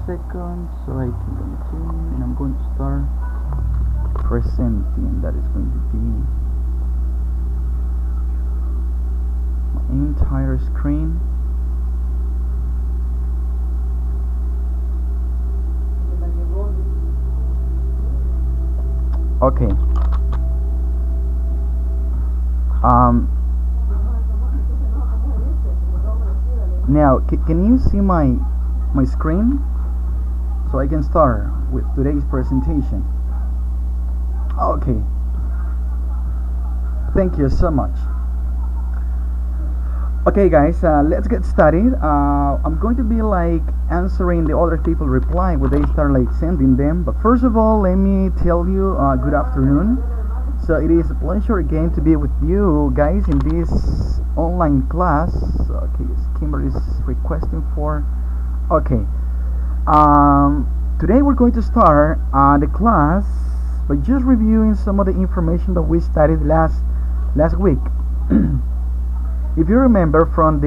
second so I can continue, and I'm going to start presenting. That is going to be my entire screen. Okay. Now can you see my screen so I can start with today's presentation? Okay, thank you so much. Okay guys, let's get started. I'm going to be like answering the other people reply when they start like sending them, but first of all let me tell you good afternoon. So it is a pleasure again to be with you guys in this online class. Okay, Kimberly is requesting for. Okay, today we're going to start the class by just reviewing some of the information that we studied last week. If you remember from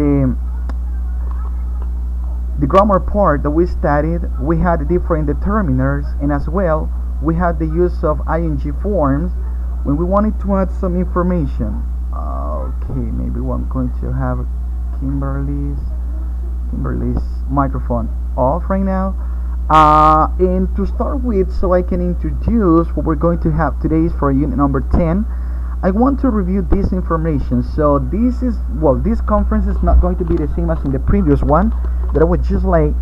the grammar part that we studied, we had different determiners, and as well we had the use of ing forms when we wanted to add some information. Okay, maybe I'm going to have Kimberly's microphone off right now. And to start with, so I can introduce what we're going to have today for unit number 10, I want to review this information. So this conference is not going to be the same as in the previous one, that I was just like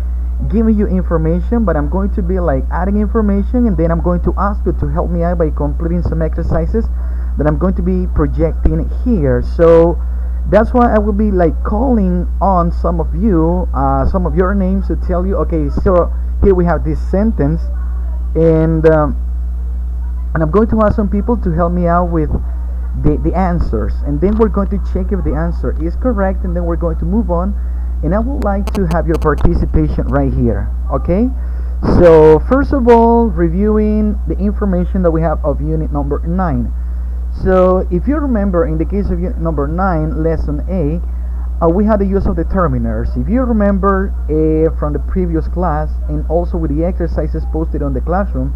giving you information, but I'm going to be like adding information, and then I'm going to ask you to help me out by completing some exercises that I'm going to be projecting here. So that's why I will be like calling on some of you, some of your names, to tell you, okay, so here we have this sentence, and I'm going to ask some people to help me out with the answers, and then we're going to check if the answer is correct, and then we're going to move on. And I would like to have your participation right here. Okay, so first of all, reviewing the information that we have of unit number 9. So if you remember, in the case of unit number 9, lesson A, we had the use of determiners. If you remember from the previous class, and also with the exercises posted on the classroom,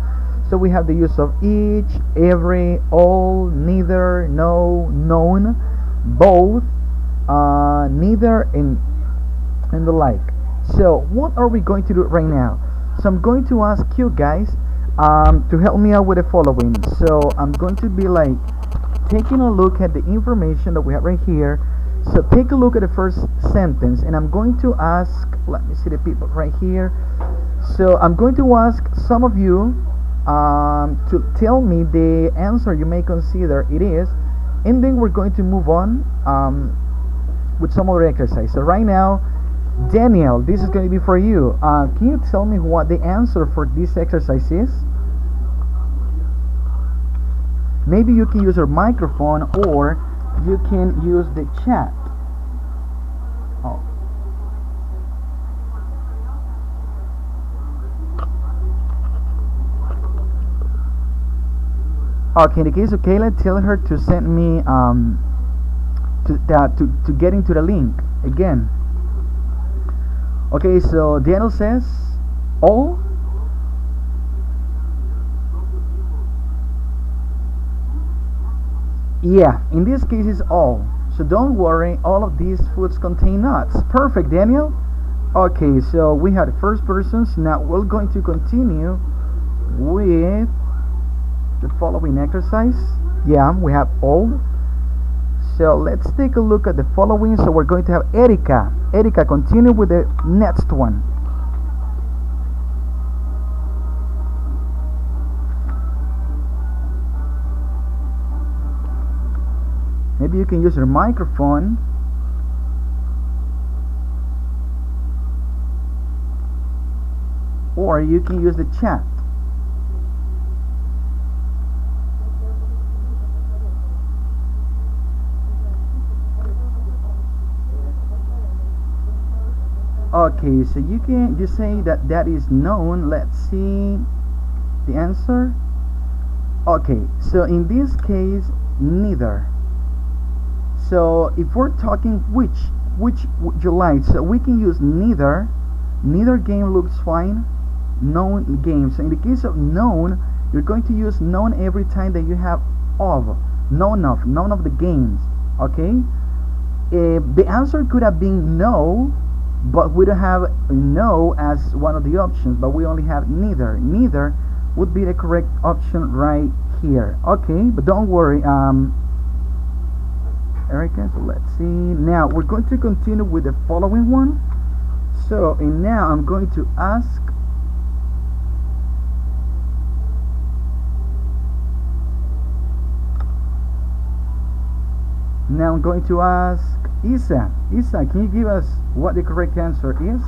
so we have the use of each, every, all, neither, no, none, both, neither, and the like. So what are we going to do right now? So I'm going to ask you guys to help me out with the following. So I'm going to be like taking a look at the information that we have right here. So take a look at the first sentence, and I'm going to ask, let me see the people right here. So I'm going to ask some of you to tell me the answer you may consider it is, and then we're going to move on with some other exercise. So right now, Daniel, this is going to be for you. Can you tell me what the answer for this exercise is? Maybe you can use your microphone, or you can use the chat. Oh. Okay, in the case of Kayla, tell her to send me to get into the link again. Okay, so Daniel says all. Yeah, in this case it's all. So don't worry, all of these foods contain nuts. Perfect, Daniel. Okay, so we had the first persons. Now we're going to continue with the following exercise. Yeah, we have all. So let's take a look at the following. So we're going to have Erika. Erika, continue with the next one. Maybe you can use your microphone. Or you can use the chat. Okay, so you can just say that is known. Let's see the answer. Okay, so in this case, neither. So if we're talking which would you like, so we can use neither. Neither game looks fine. known games. So in the case of known, you're going to use known every time that you have of, none of the games. Okay. The answer could have been no, but we don't have no as one of the options, but we only have neither. Neither would be the correct option right here. Okay, but don't worry, Erica. So let's see. Now we're going to continue with the following one. So and now I'm going to ask. Now I'm going to ask Isa. Isa, can you give us what the correct answer is?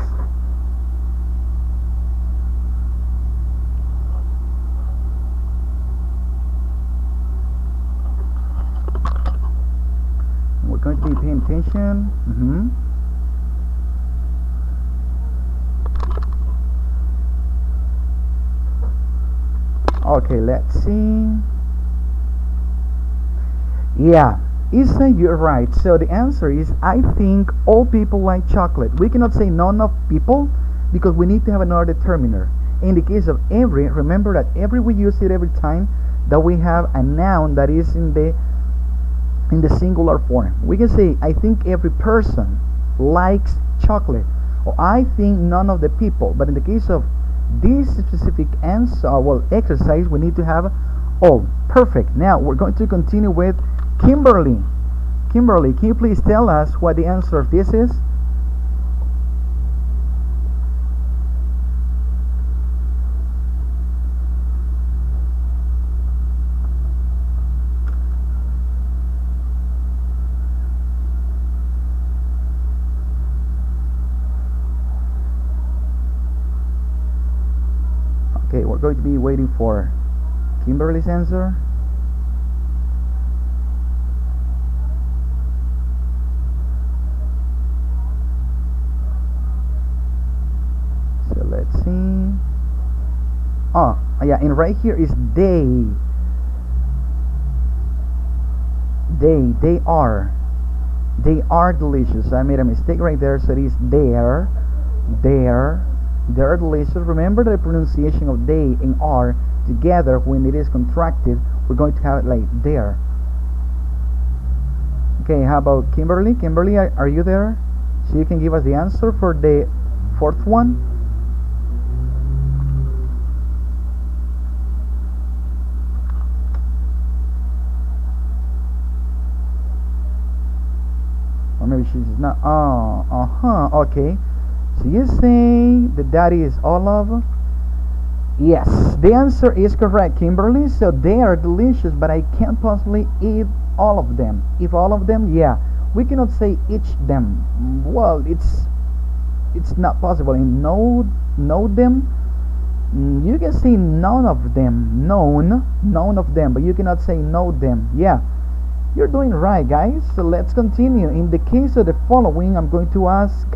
We're going to be paying attention. Okay, let's see. Yeah, Isa, you're right. So the answer is, I think all people like chocolate. We cannot say none of people because we need to have another determiner. In the case of every, remember that every we use it every time that we have a noun that is in the singular form. We can say, I think every person likes chocolate, or I think none of the people. But in the case of this specific answer, well, exercise, we need to have all. Perfect. Now we're going to continue with Kimberly. Kimberly, can you please tell us what the answer of this is? Okay, we're going to be waiting for Kimberly's answer. So let's see. Oh, yeah, and right here is they. They are. They are delicious. I made a mistake right there, so it is there. They're delicious. Remember the pronunciation of they and are together when it is contracted. We're going to have it like there. Okay, how about Kimberly? Kimberly, are you there? So you can give us the answer for the fourth one. Or maybe she's not. Oh, okay. So you say the daddy is olive. Yes, the answer is correct, Kimberly. So they are delicious, but I can't possibly eat all of them. If all of them, yeah, we cannot say each them. Well, it's not possible. And know them. You can say none of them, none of them, but you cannot say know them. Yeah. You're doing right, guys. So let's continue. In the case of the following, I'm going to ask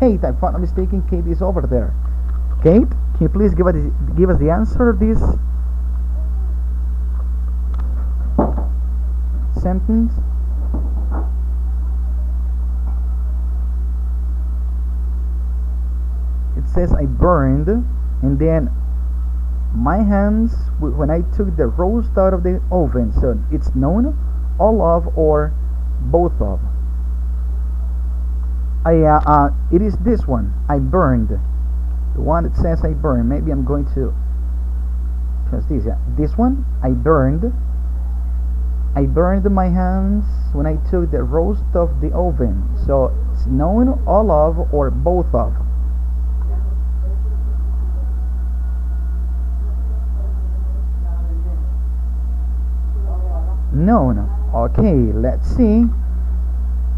Kate. If I'm not mistaken, Kate is over there. Kate, can you please give us the answer of this sentence? It says I burned, and then my hands when I took the roast out of the oven. So it's known all of or both of. It is this one. I burned. The one that says I burned. Maybe I'm going to just this. Yeah, this one. I burned. I burned my hands when I took the roast of the oven. So it's known all of or both of. Known. Okay, let's see.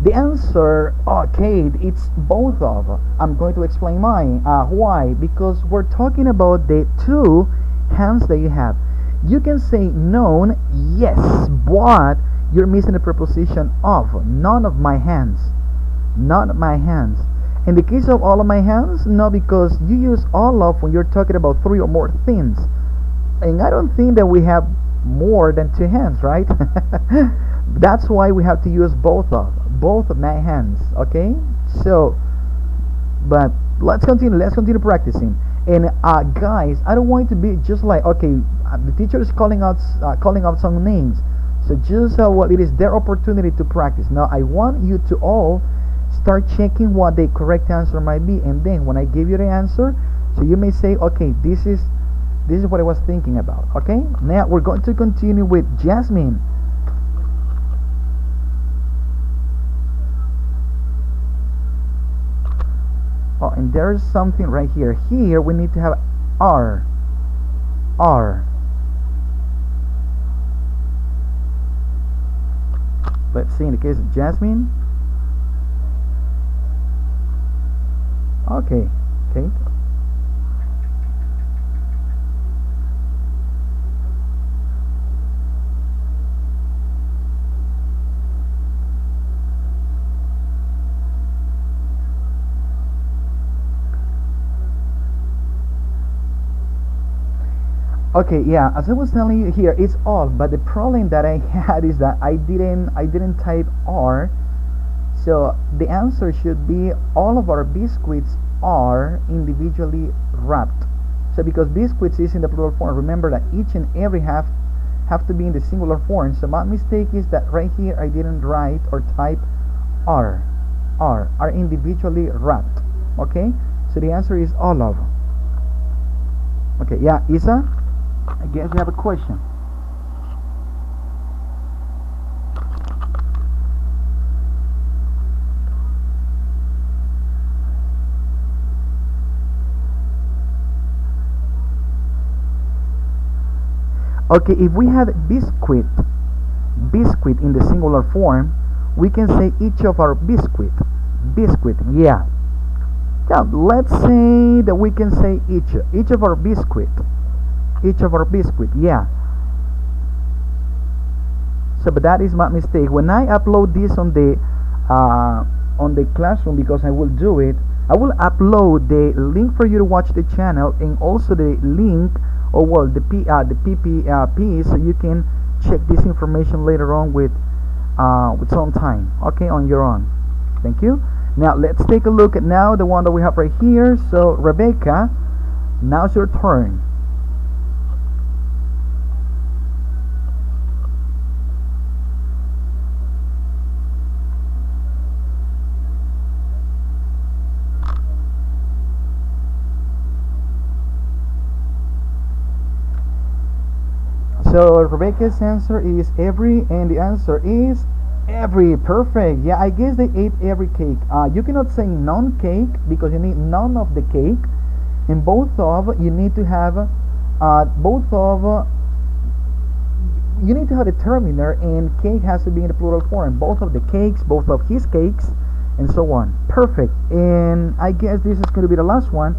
The answer, okay, it's both of. I'm going to explain mine. Why? Because we're talking about the two hands that you have. You can say known, yes, but you're missing the preposition of. None of my hands. None of my hands. In the case of all of my hands, no, because you use all of when you're talking about three or more things. And I don't think that we have more than two hands, right? That's why we have to use both of my hands. Okay, so but let's continue practicing. And guys, I don't want it to be just like, okay, the teacher is calling out some names, so just well, it is their opportunity to practice. Now I want you to all start checking what the correct answer might be, and then when I give you the answer, so you may say, okay, this is what I was thinking about. Okay, now we're going to continue with Jasmine. Oh, and there's something right here. Here we need to have R. R. Let's see, in the case of Jasmine. Okay. Okay. Okay, yeah, as I was telling you here, it's all, but the problem that I had is that I didn't type R. So the answer should be all of our biscuits are individually wrapped. So because biscuits is in the plural form, remember that each and every have to be in the singular form. So my mistake is that right here I didn't write or type are. Are individually wrapped. Okay? So the answer is all of. Okay, yeah, Isa? I guess we have a question. Okay, if we have biscuit in the singular form, we can say each of our biscuit. Yeah. Yeah, let's say that we can say each of our biscuit. Yeah. So but that is my mistake. When I upload this on the classroom, because I will do it, I will upload the link for you to watch the channel, and also the link, or well, the PPP, so you can check this information later on with some time, okay, on your own. Thank you. Now let's take a look at now the one that we have right here. So Rebecca, now's your turn. So Rebecca's answer is every, and the answer is every. Perfect. Yeah, I guess they ate every cake. You cannot say none cake because you need none of the cake, and both of, you need to have both of. You need to have a determiner, and cake has to be in the plural form. Both of the cakes, both of his cakes, and so on. Perfect. And I guess this is going to be the last one.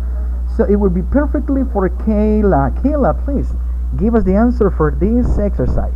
So it would be perfectly for Kayla. Kayla, please give us the answer for this exercise.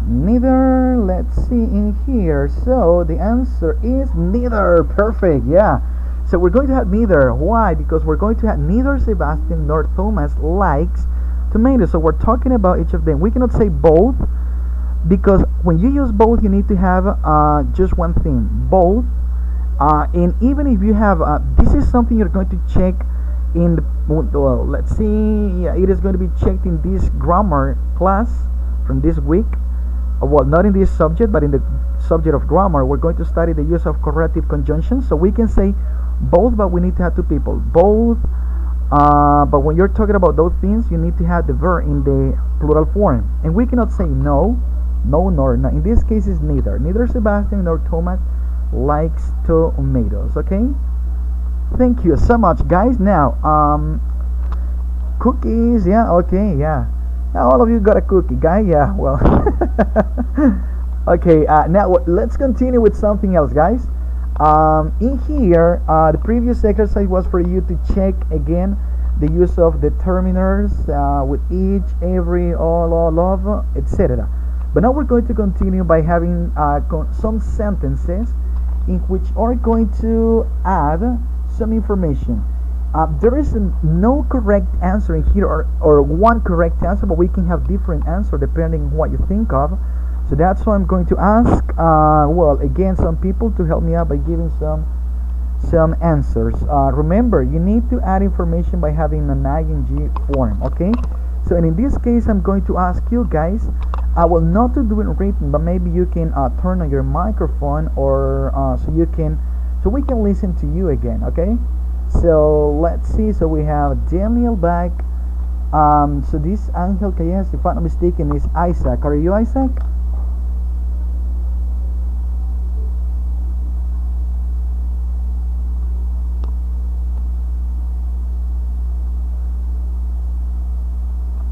Neither. Let's see in here. So the answer is neither. Perfect. Yeah. So we're going to have neither. Why? Because we're going to have neither Sebastian nor Thomas likes tomatoes. So we're talking about each of them. We cannot say both, because when you use both, you need to have just one thing, both. And even if you have, this is something you're going to check in the, well, let's see, yeah, it is going to be checked in this grammar class from this week. Well, not in this subject, but in the subject of grammar. We're going to study the use of corrective conjunctions. So we can say both, but we need to have two people, both. But when you're talking about those things, you need to have the verb in the plural form, and we cannot say no, nor no. In this case, is neither. Neither Sebastian nor Thomas likes tomatoes. Okay. Thank you so much, guys. Now, cookies. Yeah. Okay. Yeah. Now all of you got a cookie, guy. Yeah. Well. Okay. Now let's continue with something else, guys. In here, the previous exercise was for you to check again the use of determiners with each, every, all of, etc. But now we're going to continue by having some sentences in which are going to add some information. There is no correct answer in here, or one correct answer, but we can have different answer depending on what you think of. So that's why I'm going to ask, well, again, some people to help me out by giving some answers. Remember, you need to add information by having an ing form, okay? So, and in this case, I'm going to ask you guys, I will not to do it written, but maybe you can turn on your microphone, or so we can listen to you again, okay? So let's see. So we have Daniel back. So this Angel Calles, if I'm not mistaken, is Isaac. Are you Isaac?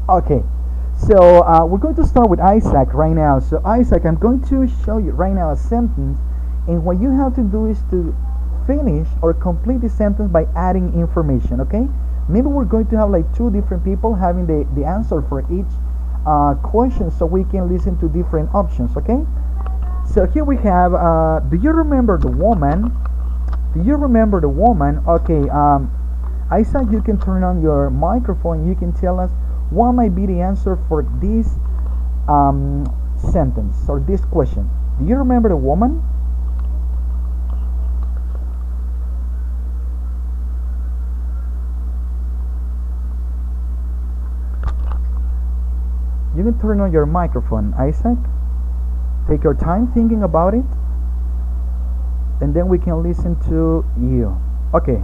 Okay, so we're going to start with Isaac right now. So Isaac, I'm going to show you right now a sentence, and what you have to do is to finish or complete the sentence by adding information. Okay, maybe we're going to have like two different people having the answer for each question, so we can listen to different options. Okay, so here we have, do you remember the woman? Do you remember the woman? Okay, Isaac, you can turn on your microphone. You can tell us what might be the answer for this sentence or this question. Do you remember the woman? You can turn on your microphone, Isaac. Take your time thinking about it, and then we can listen to you. Okay.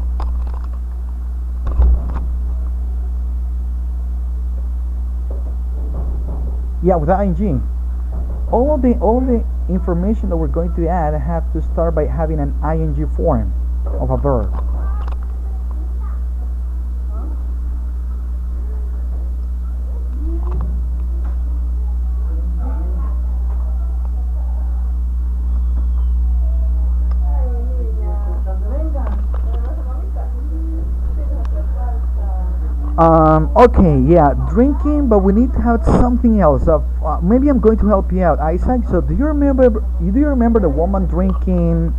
Yeah, with ing. All the information that we're going to add have to start by having an ing form of a verb. Okay, yeah, drinking, but we need to have something else. Maybe I'm going to help you out, Isaac. So, do you remember the woman drinking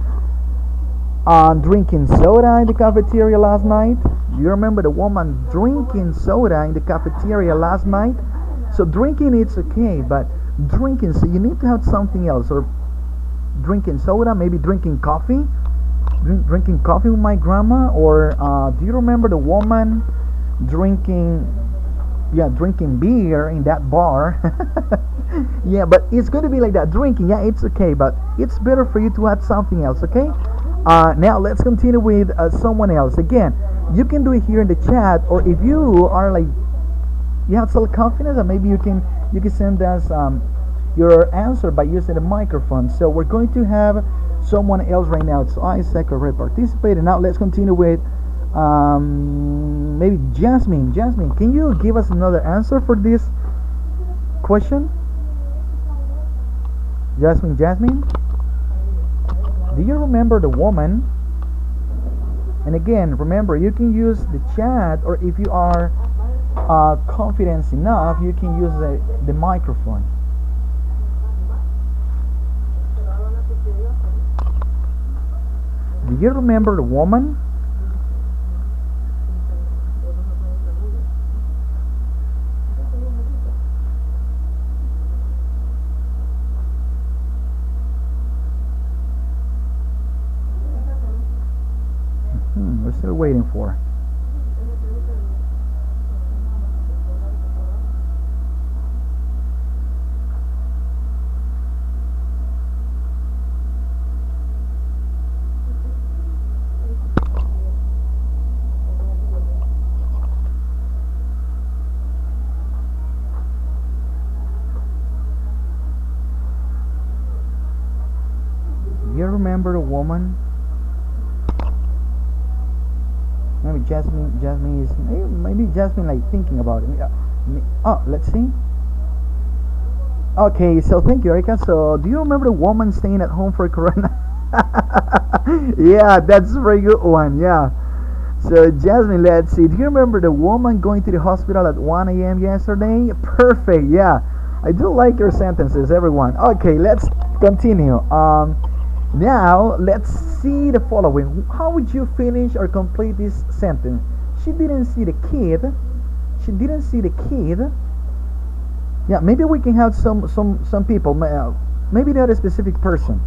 soda in the cafeteria last night? Do you remember the woman drinking soda in the cafeteria last night? So, drinking it's okay, but drinking, so you need to have something else. Or drinking soda, maybe drinking coffee. Drinking coffee with my grandma. Or do you remember the woman drinking beer in that bar? Yeah, but it's going to be like that, drinking. Yeah, it's okay, but it's better for you to add something else. Okay, now let's continue with someone else. Again, you can do it here in the chat, or if you are like, you have self-confidence, and maybe you can send us your answer by using the microphone. So we're going to have someone else right now. It's Isaac already participated. Now let's continue with maybe Jasmine. Jasmine, can you give us another answer for this question? Jasmine, do you remember the woman? And again, remember, you can use the chat, or if you are confident enough, you can use the microphone. Do you remember the woman? We're still waiting for. You remember the woman? Maybe Jasmine is maybe Jasmine like thinking about it. Oh, let's see. Okay, so thank you, Erica. So, do you remember the woman staying at home for Corona? Yeah, that's a very good one. Yeah. So, Jasmine, let's see. Do you remember the woman going to the hospital at 1 a.m. yesterday? Perfect. Yeah, I do like your sentences, everyone. Okay, let's continue. Now, let's see the following. How would you finish or complete this sentence? she didn't see the kid. She didn't see the kid. Yeah, maybe we can have some people. Maybe not a specific person.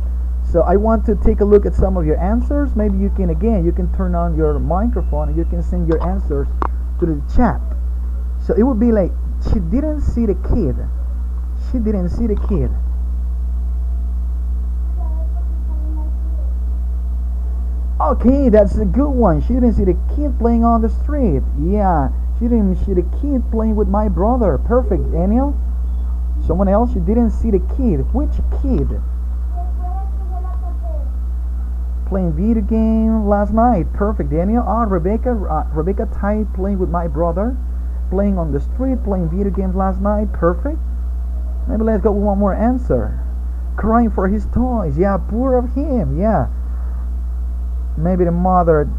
So I want to take a look at some of your answers. Maybe you can again you can turn on your microphone and you can send your answers to the chat. So it would be like she didn't see the kid. She didn't see the kid. Okay, that's a good one. She didn't see the kid playing on the street. Yeah, she didn't see the kid playing with my brother. Perfect, Daniel. Someone else? She didn't see the kid. Which kid? Playing video game last night. Perfect, Daniel. Rebecca Ty playing with my brother. Playing on the street, playing video games last night. Perfect. Maybe let's go with one more answer. Crying for his toys. Yeah, poor of him. Yeah. Maybe the mother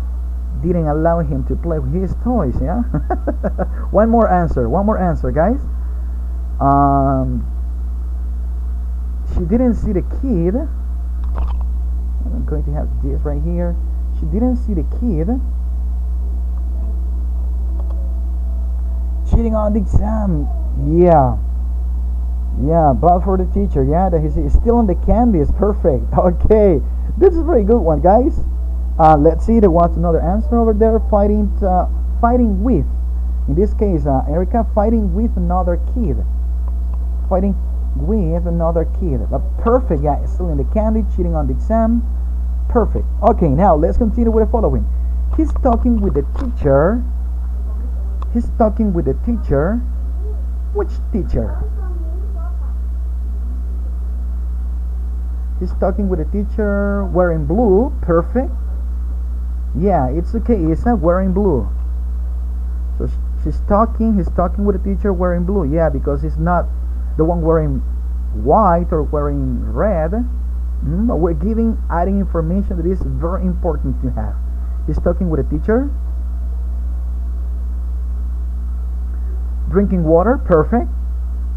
didn't allow him to play with his toys. Yeah. One more answer, guys. She didn't see the kid. I'm going to have this right here. She didn't see the kid cheating on the exam. Yeah, but for the teacher. Yeah, that he's still on the candies. Perfect. Okay, this is a very good one, guys. Let's see. There was another answer over there. Fighting with. In this case, Erica fighting with another kid. Fighting with another kid. But perfect. Yeah, still in the candy, cheating on the exam. Perfect. Okay, now let's continue with the following. He's talking with the teacher. He's talking with the teacher. Which teacher? He's talking with the teacher wearing blue. Perfect. Yeah, it's okay. It's not wearing blue. So he's talking with the teacher wearing blue. Yeah, because he's not the one wearing white or wearing red. But we're adding information that is very important to have. He's talking with a teacher. Drinking water, perfect.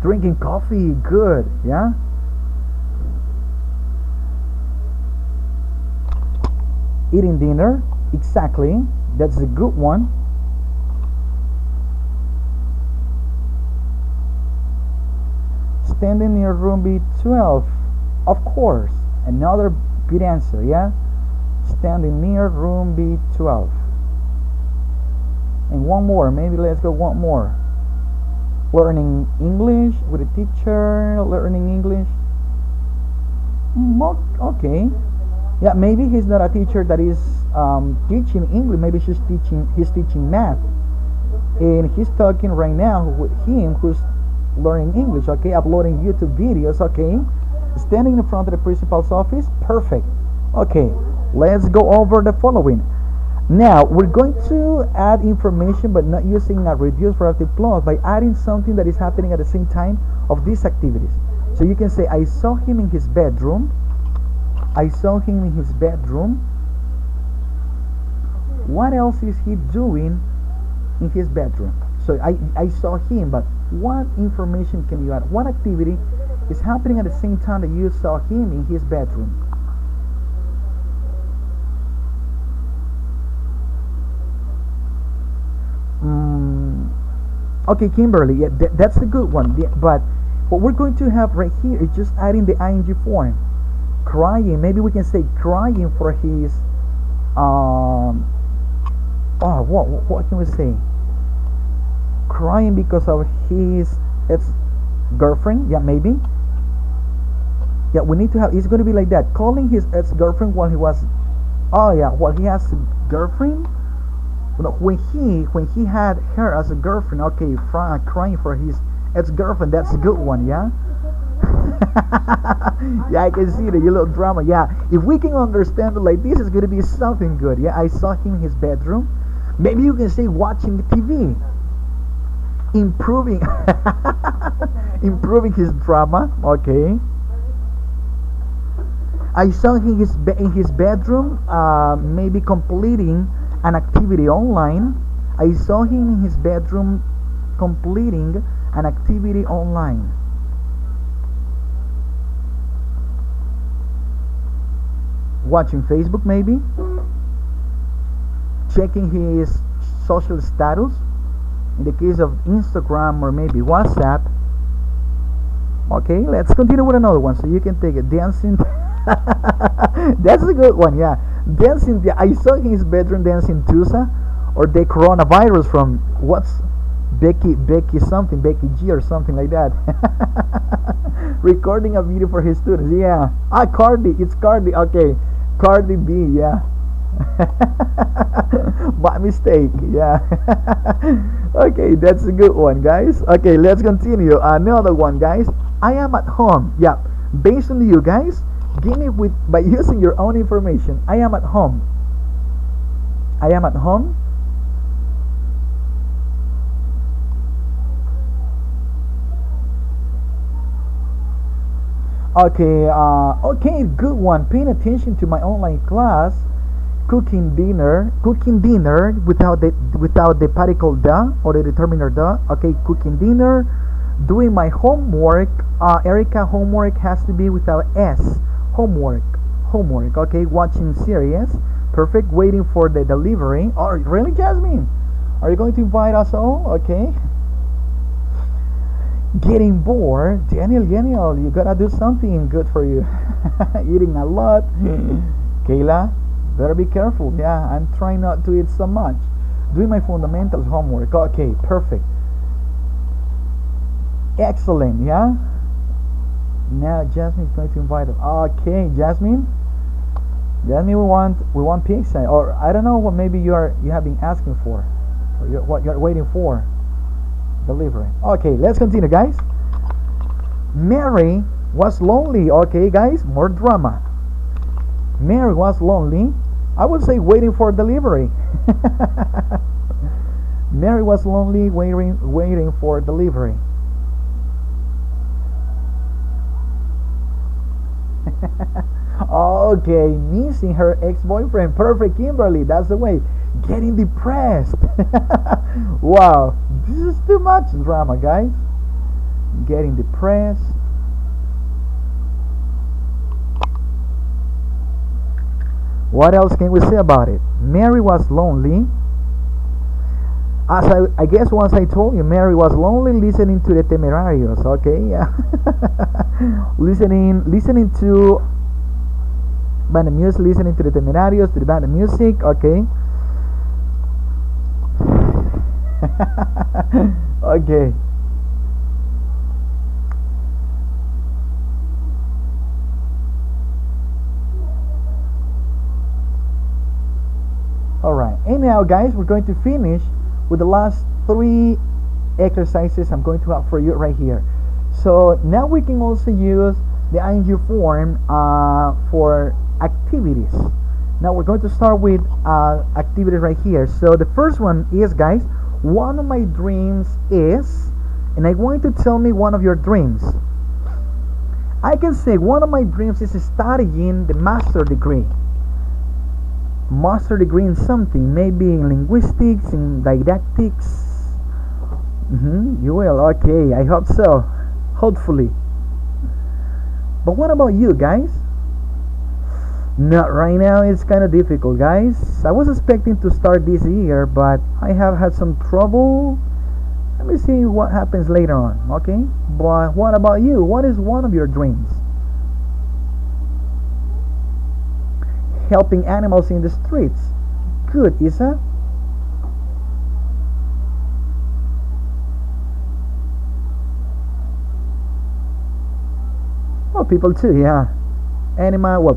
Drinking coffee, good, yeah. Eating dinner, exactly. That's a good one. Standing near room B12, of course. Another good answer, yeah? Standing near room B12. And one more, maybe let's go one more. Learning English with a teacher, learning English. Okay. Yeah, maybe he's not a teacher that is teaching English, maybe he's teaching math. And he's talking right now with him who's learning English, okay? Uploading YouTube videos, okay? Standing in front of the principal's office, perfect. Okay, let's go over the following. Now we're going to add information, but not using a reduced relative clause, by adding something that is happening at the same time of these activities. So you can say, I saw him in his bedroom. I saw him in his bedroom. What else is he doing in his bedroom? So I saw him, but what information can you add? What activity is happening at the same time that you saw him in his bedroom? Okay, Kimberly, yeah, that's a good one. Yeah, but what we're going to have right here is just adding the ing form. Crying, maybe we can say crying for his what can we say? Crying because of his ex-girlfriend. Yeah, maybe. Yeah, we need to have, it's going to be like that, calling his ex-girlfriend while he was, while he has a girlfriend. When he had her as a girlfriend, okay, crying for his ex-girlfriend, that's a good one, yeah. Yeah, I can see the little drama. Yeah, if we can understand it like this, it's going to be something good. Yeah, I saw him in his bedroom. Maybe you can say watching TV, improving improving his drama. Okay, I saw him in his bedroom, maybe completing an activity online. I saw him in his bedroom completing an activity online. Watching Facebook, maybe. social status. In the case of Instagram or maybe WhatsApp. Okay, let's continue with another one so you can take it. Dancing. That's a good one, yeah. Dancing. Yeah, I saw his bedroom dancing Tusa or the coronavirus from what's Becky something, Becky G or something like that. Recording a video for his students. Yeah. Cardi. It's Cardi. Okay. Cardi B. Yeah. My mistake. Yeah. Okay, that's a good one, guys. Okay, let's continue. Another one, guys. I am at home. Yeah. Based on you guys, give me with by using your own information. I am at home. I am at home. Okay, okay, good one. Paying attention to my online class, cooking dinner without the particle the or the determiner the. Okay, cooking dinner, doing my homework. Erica, homework has to be without s. Homework. Okay, watching series. Perfect. Waiting for the delivery. Oh, really, Jasmine? Are you going to invite us all? Okay. Getting bored. Daniel, you gotta do something good for you. Eating a lot. Kayla, better be careful. Yeah, I'm trying not to eat so much. Doing my fundamentals homework. Okay, perfect. Excellent. Yeah. Now Jasmine's going to invite us. Okay, Jasmine, we want pizza, or I don't know what maybe you have been asking for, or what you're waiting for. Delivery. Okay, let's continue, guys. Mary was lonely. Okay, guys, more drama. Mary was lonely. I would say waiting for delivery. Mary was lonely, waiting for delivery. Okay, missing her ex-boyfriend. Perfect, Kimberly. That's the way. Getting depressed. Wow, this is too much drama, guys. Getting depressed. What else can we say about it? Mary was lonely. As I guess once I told you, Mary was lonely listening to the Temerarios. Okay, yeah. listening to band of music, listening to the Temerarios, to the band of music. Okay. Okay. Alright, and now guys, we're going to finish with the last 3 exercises I'm going to have for you right here. So now we can also use the ing form for activities. Now we're going to start with activity right here. So the first one is, guys, one of my dreams is, and I want you to tell me one of your dreams. I can say one of my dreams is studying the master degree. Master degree in something, maybe in linguistics, in didactics. You will. Okay, I hope so. Hopefully. But what about you guys? Not right now. It's kind of difficult, guys. I was expecting to start this year, but I have had some trouble. Let me see what happens later on. Okay, but what about you? What is one of your dreams? Helping animals in the streets. Good, Isa. Well, people too, yeah.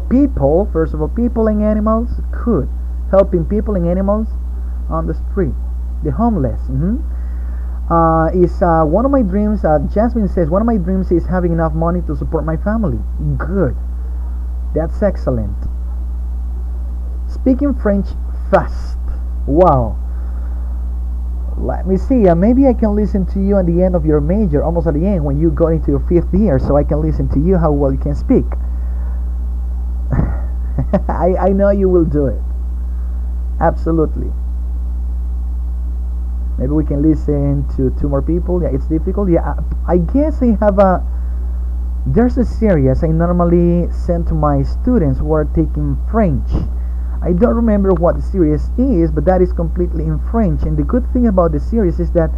People, first of all, people and animals. Good. Helping people and animals on the street. The homeless. Is one of my dreams. Jasmine says, one of my dreams is having enough money to support my family. Good. That's excellent. Speaking French fast. Wow. Let me see. Maybe I can listen to you at the end of your major, almost at the end when you go into your 5th year, so I can listen to you how well you can speak. I know you will do it. Absolutely. Maybe we can listen to 2 more people. Yeah, it's difficult. Yeah, I guess I have there's a series I normally send to my students who are taking French. I don't remember what the series is, but that is completely in French. And the good thing about the series is that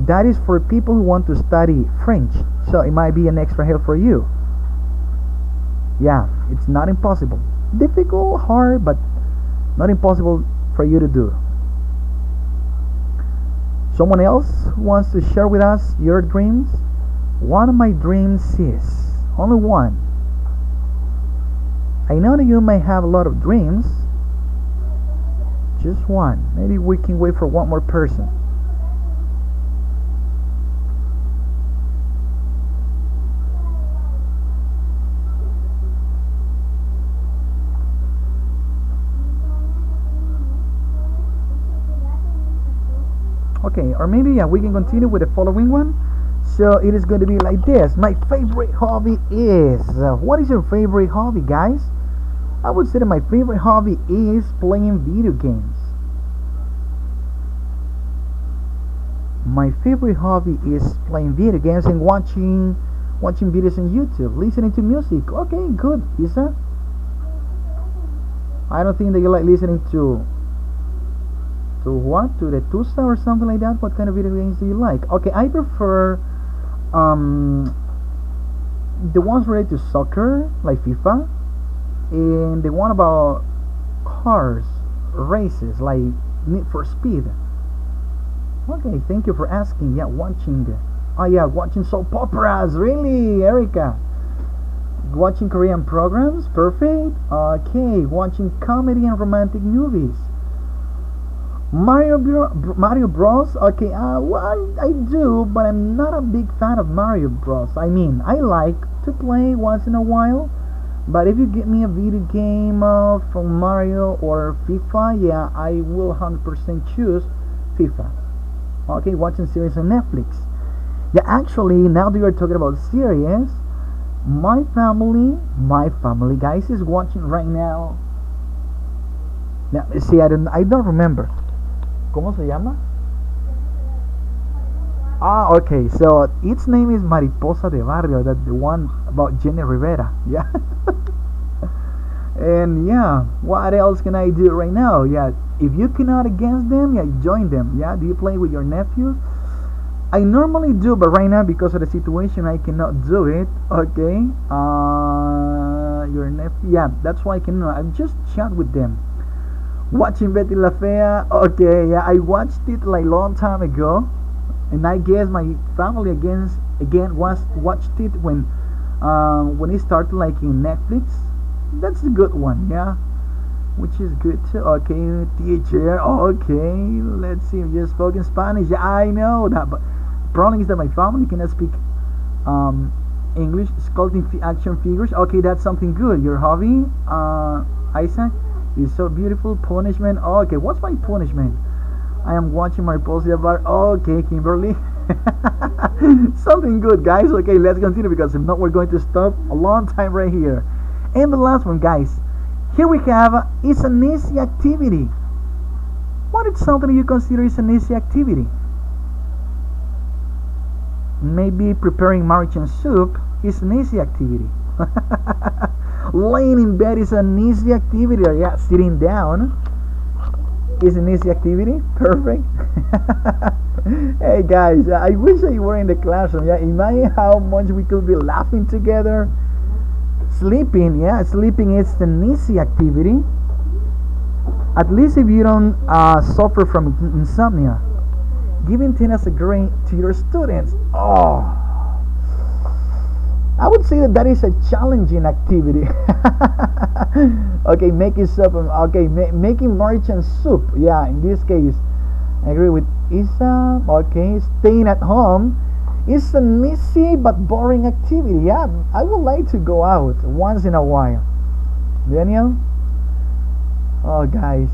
that is for people who want to study French. So it might be an extra help for you. Yeah, it's not impossible. Difficult, hard, but not impossible for you to do. Someone else wants to share with us your dreams? One of my dreams is only one. I know that you may have a lot of dreams. Just one. Maybe we can wait for one more person. Okay, or maybe yeah, we can continue with the following one. So it is going to be like this. My favorite hobby is. What is your favorite hobby, guys? I would say that my favorite hobby is playing video games. My favorite hobby is playing video games and watching videos on YouTube, listening to music. Okay, good, Isa. I don't think that you like listening to what? To the Tusa or something like that? What kind of video games do you like? Okay, I prefer the ones related to soccer, like FIFA, and the one about cars, races, like Need for Speed. Okay, thank you for asking. Yeah, watching soap operas. Really, Erica? Watching Korean programs? Perfect. Okay, watching comedy and romantic movies. Mario Bros. Okay, well, I do, but I'm not a big fan of Mario Bros. I mean, I like to play once in a while, but if you give me a video game from Mario or FIFA, yeah, I will 100% choose FIFA. Okay, watching series on Netflix. Yeah, actually, now that you're talking about series, my family, guys, is watching right now. Now, see, I don't remember. ¿Cómo se llama? Ah, okay. So its name is Mariposa de Barrio. That's the one about Jenny Rivera. Yeah. And yeah, what else can I do right now? Yeah, if you cannot against them, yeah, join them. Yeah, do you play with your nephews? I normally do, but right now because of the situation, I cannot do it. Okay. Your nephew. Yeah, that's why I cannot. I just chat with them. Watching Betty La Fea. Okay, yeah, I watched it like long time ago, and I guess my family again watched it when it started like in Netflix. That's a good one, yeah, which is good too. Okay, teacher. Okay, let's see. You just spoke in Spanish. Yeah, I know that, but the problem is that my family cannot speak English. Sculpting action figures. Okay, that's something good. Your hobby, Isaac. It's so beautiful. Punishment. Okay, what's my punishment? I am watching my post bar. Okay, Kimberly. Something good, guys. Okay, let's continue because if not, we're going to stop a long time right here. And the last one, guys. Here we have is an easy activity. What is something you consider is an easy activity? Maybe preparing Maruchan soup is an easy activity. Laying in bed is an easy activity. Or yeah, sitting down is an easy activity. Perfect. Hey guys, I wish I were in the classroom. Yeah, imagine how much we could be laughing together. Sleeping, yeah, sleeping is an easy activity. At least if you don't suffer from insomnia. Giving tennis a grade to your students. Oh, I would say that is a challenging activity. Okay, making soup. Okay, making Maruchan soup. Yeah, in this case, I agree with Isa. Okay, staying at home is an easy but boring activity. Yeah, I would like to go out once in a while. Daniel? Oh, guys,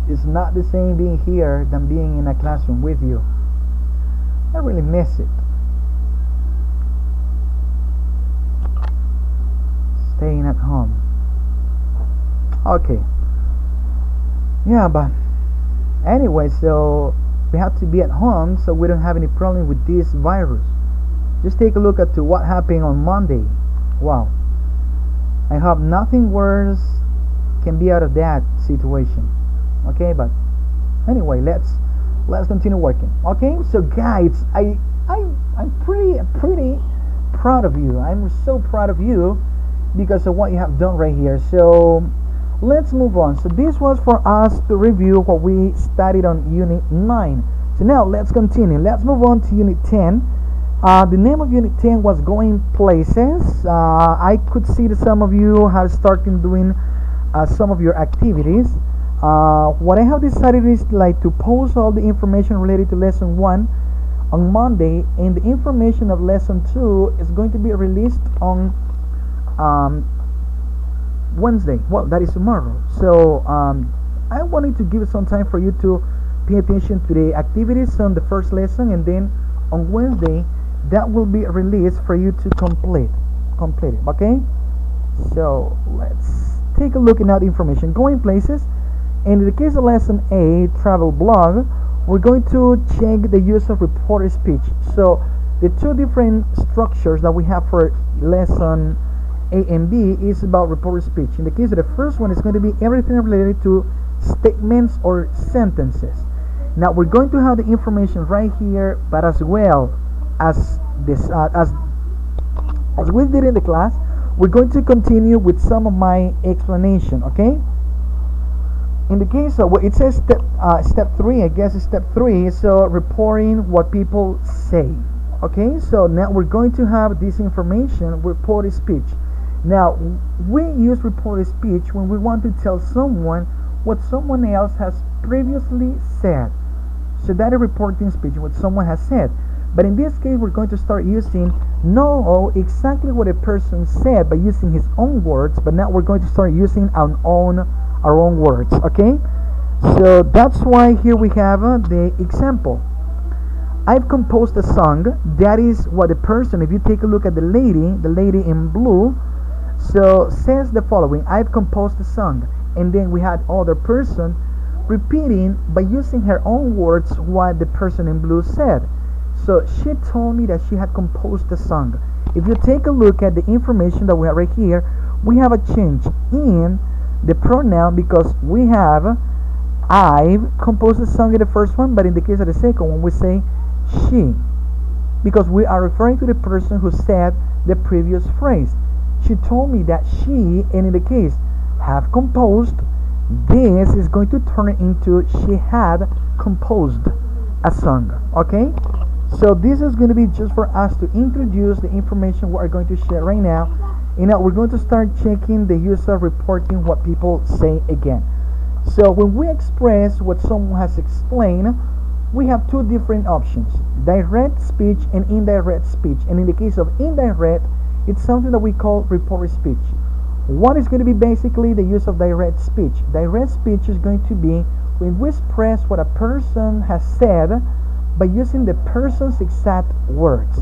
it's not the same being here than being in a classroom with you. I really miss it. Staying at home. Okay. Yeah, but anyway, so we have to be at home so we don't have any problem with this virus. Just take a look at what happened on Monday. Wow. I hope nothing worse can be out of that situation. Okay, but anyway, let's continue working. Okay, so guys, I'm pretty proud of you. I'm so proud of you because of what you have done right here. So let's move on. So this was for us to review what we studied on Unit 9. So now let's continue. Let's move on to Unit 10. The name of Unit 10 was Going Places. I could see that some of you have started doing some of your activities. What I have decided is like to post all the information related to Lesson 1 on Monday, and the information of Lesson 2 is going to be released on Wednesday. Well, that is tomorrow. So I wanted to give some time for you to pay attention to the activities on the first lesson, and then on Wednesday that will be released for you to complete it. Okay, so let's take a look at that information. Going Places. And in the case of Lesson 8, Travel Blog, we're going to check the use of reported speech. So the two different structures that we have for Lesson A and B is about reported speech. In the case of the first one, it's going to be everything related to statements or sentences. Now we're going to have the information right here, but as well as this, as we did in the class, we're going to continue with some of my explanation. Okay. In the case of what it says, step 3, I guess it's step 3. So reporting what people say. Okay. So now we're going to have this information, reported speech. Now we use reported speech when we want to tell someone what someone else has previously said. So that is reporting speech, what someone has said. But in this case, we're going to start using know exactly what a person said by using his own words. But now we're going to start using our own words. Okay. So that's why here we have the example. I've composed a song. That is what the person, if you take a look at the lady in blue, so says the following: I've composed a song. And then we had other person repeating by using her own words what the person in blue said. So she told me that she had composed a song. If you take a look at the information that we have right here, we have a change in the pronoun because we have I've composed a song in the first one, but in the case of the second one, we say she, because we are referring to the person who said the previous phrase. She told me that she, and in the case have composed, this is going to turn it into she had composed a song. Okay. So this is going to be just for us to introduce the information we are going to share right now. And now we're going to start checking the use of reporting what people say again. So when we express what someone has explained, we have two different options: direct speech and indirect speech. And in the case of indirect, it's something that we call reported speech. What is going to be basically the use of direct speech? Direct speech is going to be when we express what a person has said by using the person's exact words.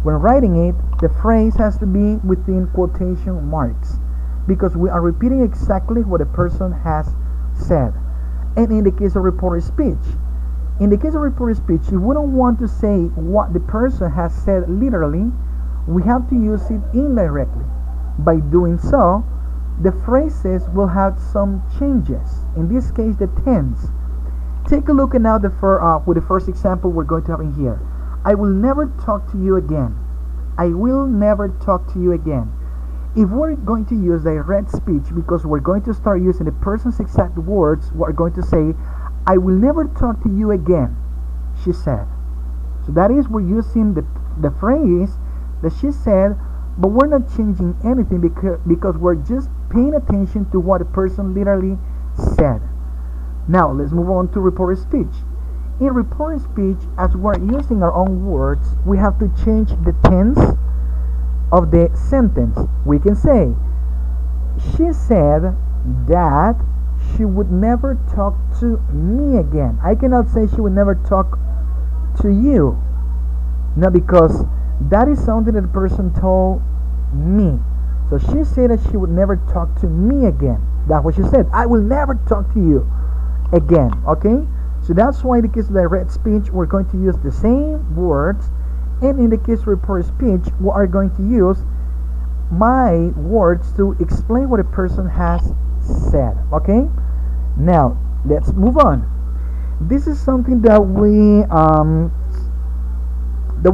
When writing it, the phrase has to be within quotation marks because we are repeating exactly what the person has said. And in the case of reported speech, if we don't want to say what the person has said literally, we have to use it indirectly. By doing so, the phrases will have some changes. In this case, the tense. Take a look at now with the first example we're going to have in here. I will never talk to you again. I will never talk to you again. If we're going to use direct speech, because we're going to start using the person's exact words, we're going to say, I will never talk to you again, she said. So that is, we're using the phrase that she said, but we're not changing anything because we're just paying attention to what the person literally said. Now let's move on to reported speech. In reported speech, as we're using our own words, we have to change the tense of the sentence. We can say, she said that she would never talk to me again. I cannot say she would never talk to you. No, because that is something that the person told me. So she said that she would never talk to me again. That's what she said. I will never talk to you again. Okay? So that's why in the case of direct speech, we're going to use the same words. And in the case of reported speech, we are going to use my words to explain what a person has said. Okay, now let's move on. This is something that we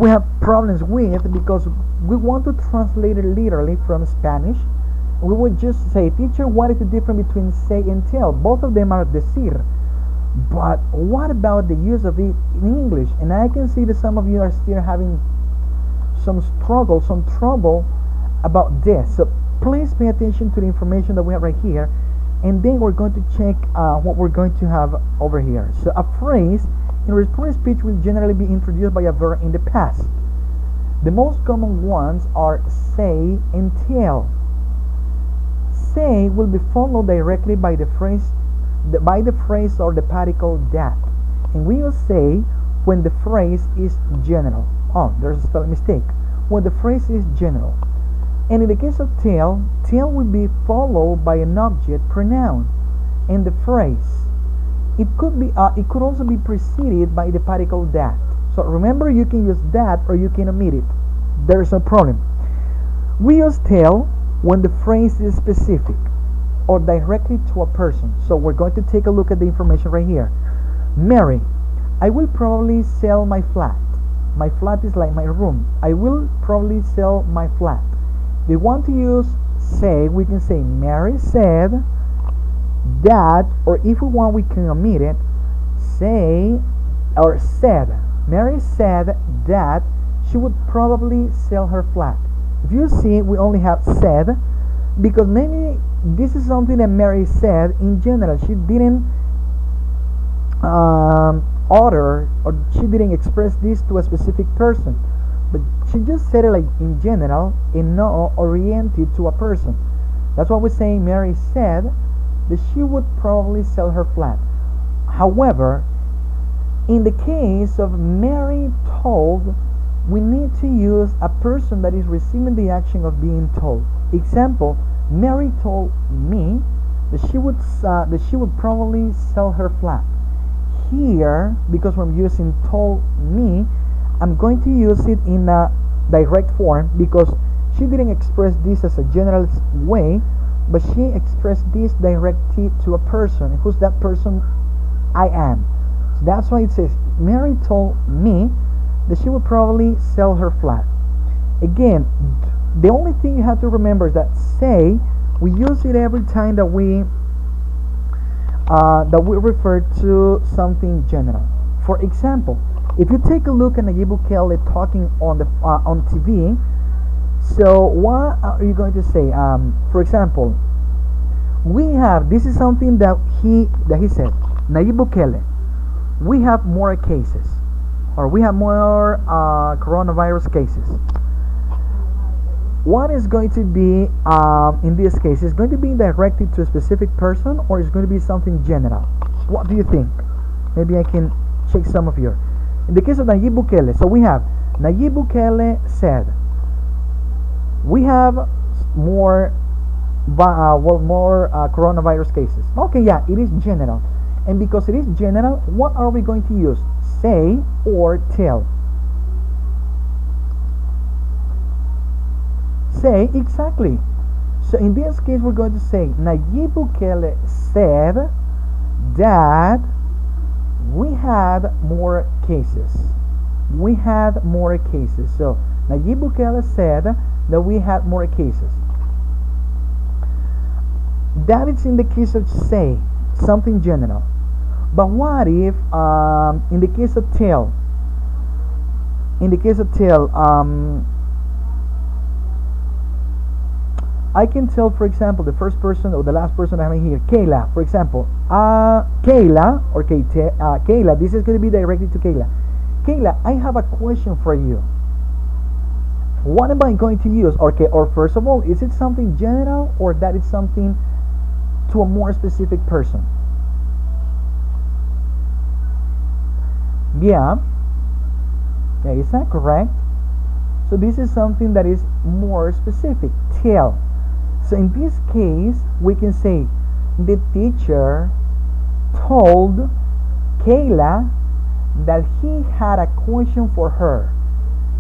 have problems with because we want to translate it literally from Spanish. We would just say, teacher, what is the difference between say and tell? Both of them are decir. But what about the use of it in English? And I can see that some of you are still having some trouble about this. So please pay attention to the information that we have right here, and then we're going to check what we're going to have over here. So a phrase in responsive speech will generally be introduced by a verb in the past. The most common ones are say and tell. Say will be followed directly by the phrase or the particle that, and we will say when the phrase is general. Oh, there's a spelling mistake. When the phrase is general. And in the case of tell will be followed by an object pronoun and the phrase. It could also be preceded by the particle that. So remember, you can use that or you can omit it. There is no problem. We use tell when the phrase is specific or directly to a person. So we're going to take a look at the information right here. Mary, I will probably sell my flat. My flat is like my room. I will probably sell my flat. If we want to use say, we can say Mary said that, or if we want, we can omit it. Say or said. Mary said that she would probably sell her flat. If you see, we only have said because maybe this is something that Mary said in general. She didn't utter, or she didn't express this to a specific person, but she just said it like in general and not oriented to a person. That's why we're saying Mary said that she would probably sell her flat. However, in the case of Mary told, we need to use a person that is receiving the action of being told. Example, Mary told me that she would probably sell her flat. Here, because I'm using told me, I'm going to use it in a direct form because she didn't express this as a general way, but she expressed this directly to a person. Who's that person? I am. So that's why it says Mary told me that she would probably sell her flat. Again, the only thing you have to remember is that say, we use it every time that we refer to something general. For example, if you take a look at Nayib Bukele talking on TV, so what are you going to say? For example, we have, this is something that he said, Nayib Bukele, we have more cases, or we have more coronavirus cases. What is going to be in this case? Is going to be directed to a specific person, or is going to be something general? What do you think? Maybe I can check some of you. In the case of Nayib Bukele, so we have Nayib Bukele said we have more coronavirus cases. Okay, yeah, it is general, and because it is general, what are we going to use? Say or tell? Say, exactly. So in this case, we're going to say Nayib Bukele said that we had more cases. We had more cases. So Nayib Bukele said that we had more cases. That is in the case of say, something general. But what if in the case of tell? In the case of tell, I can tell, for example, the first person or the last person I'm having here, Kayla, for example. Kayla, or Kayla, this is going to be directed to Kayla. Kayla, I have a question for you. What am I going to use? Okay, or first of all, is it something general, or that is something to a more specific person? Yeah, is that correct? So this is something that is more specific. Tell. So in this case, we can say the teacher told Kayla that he had a question for her.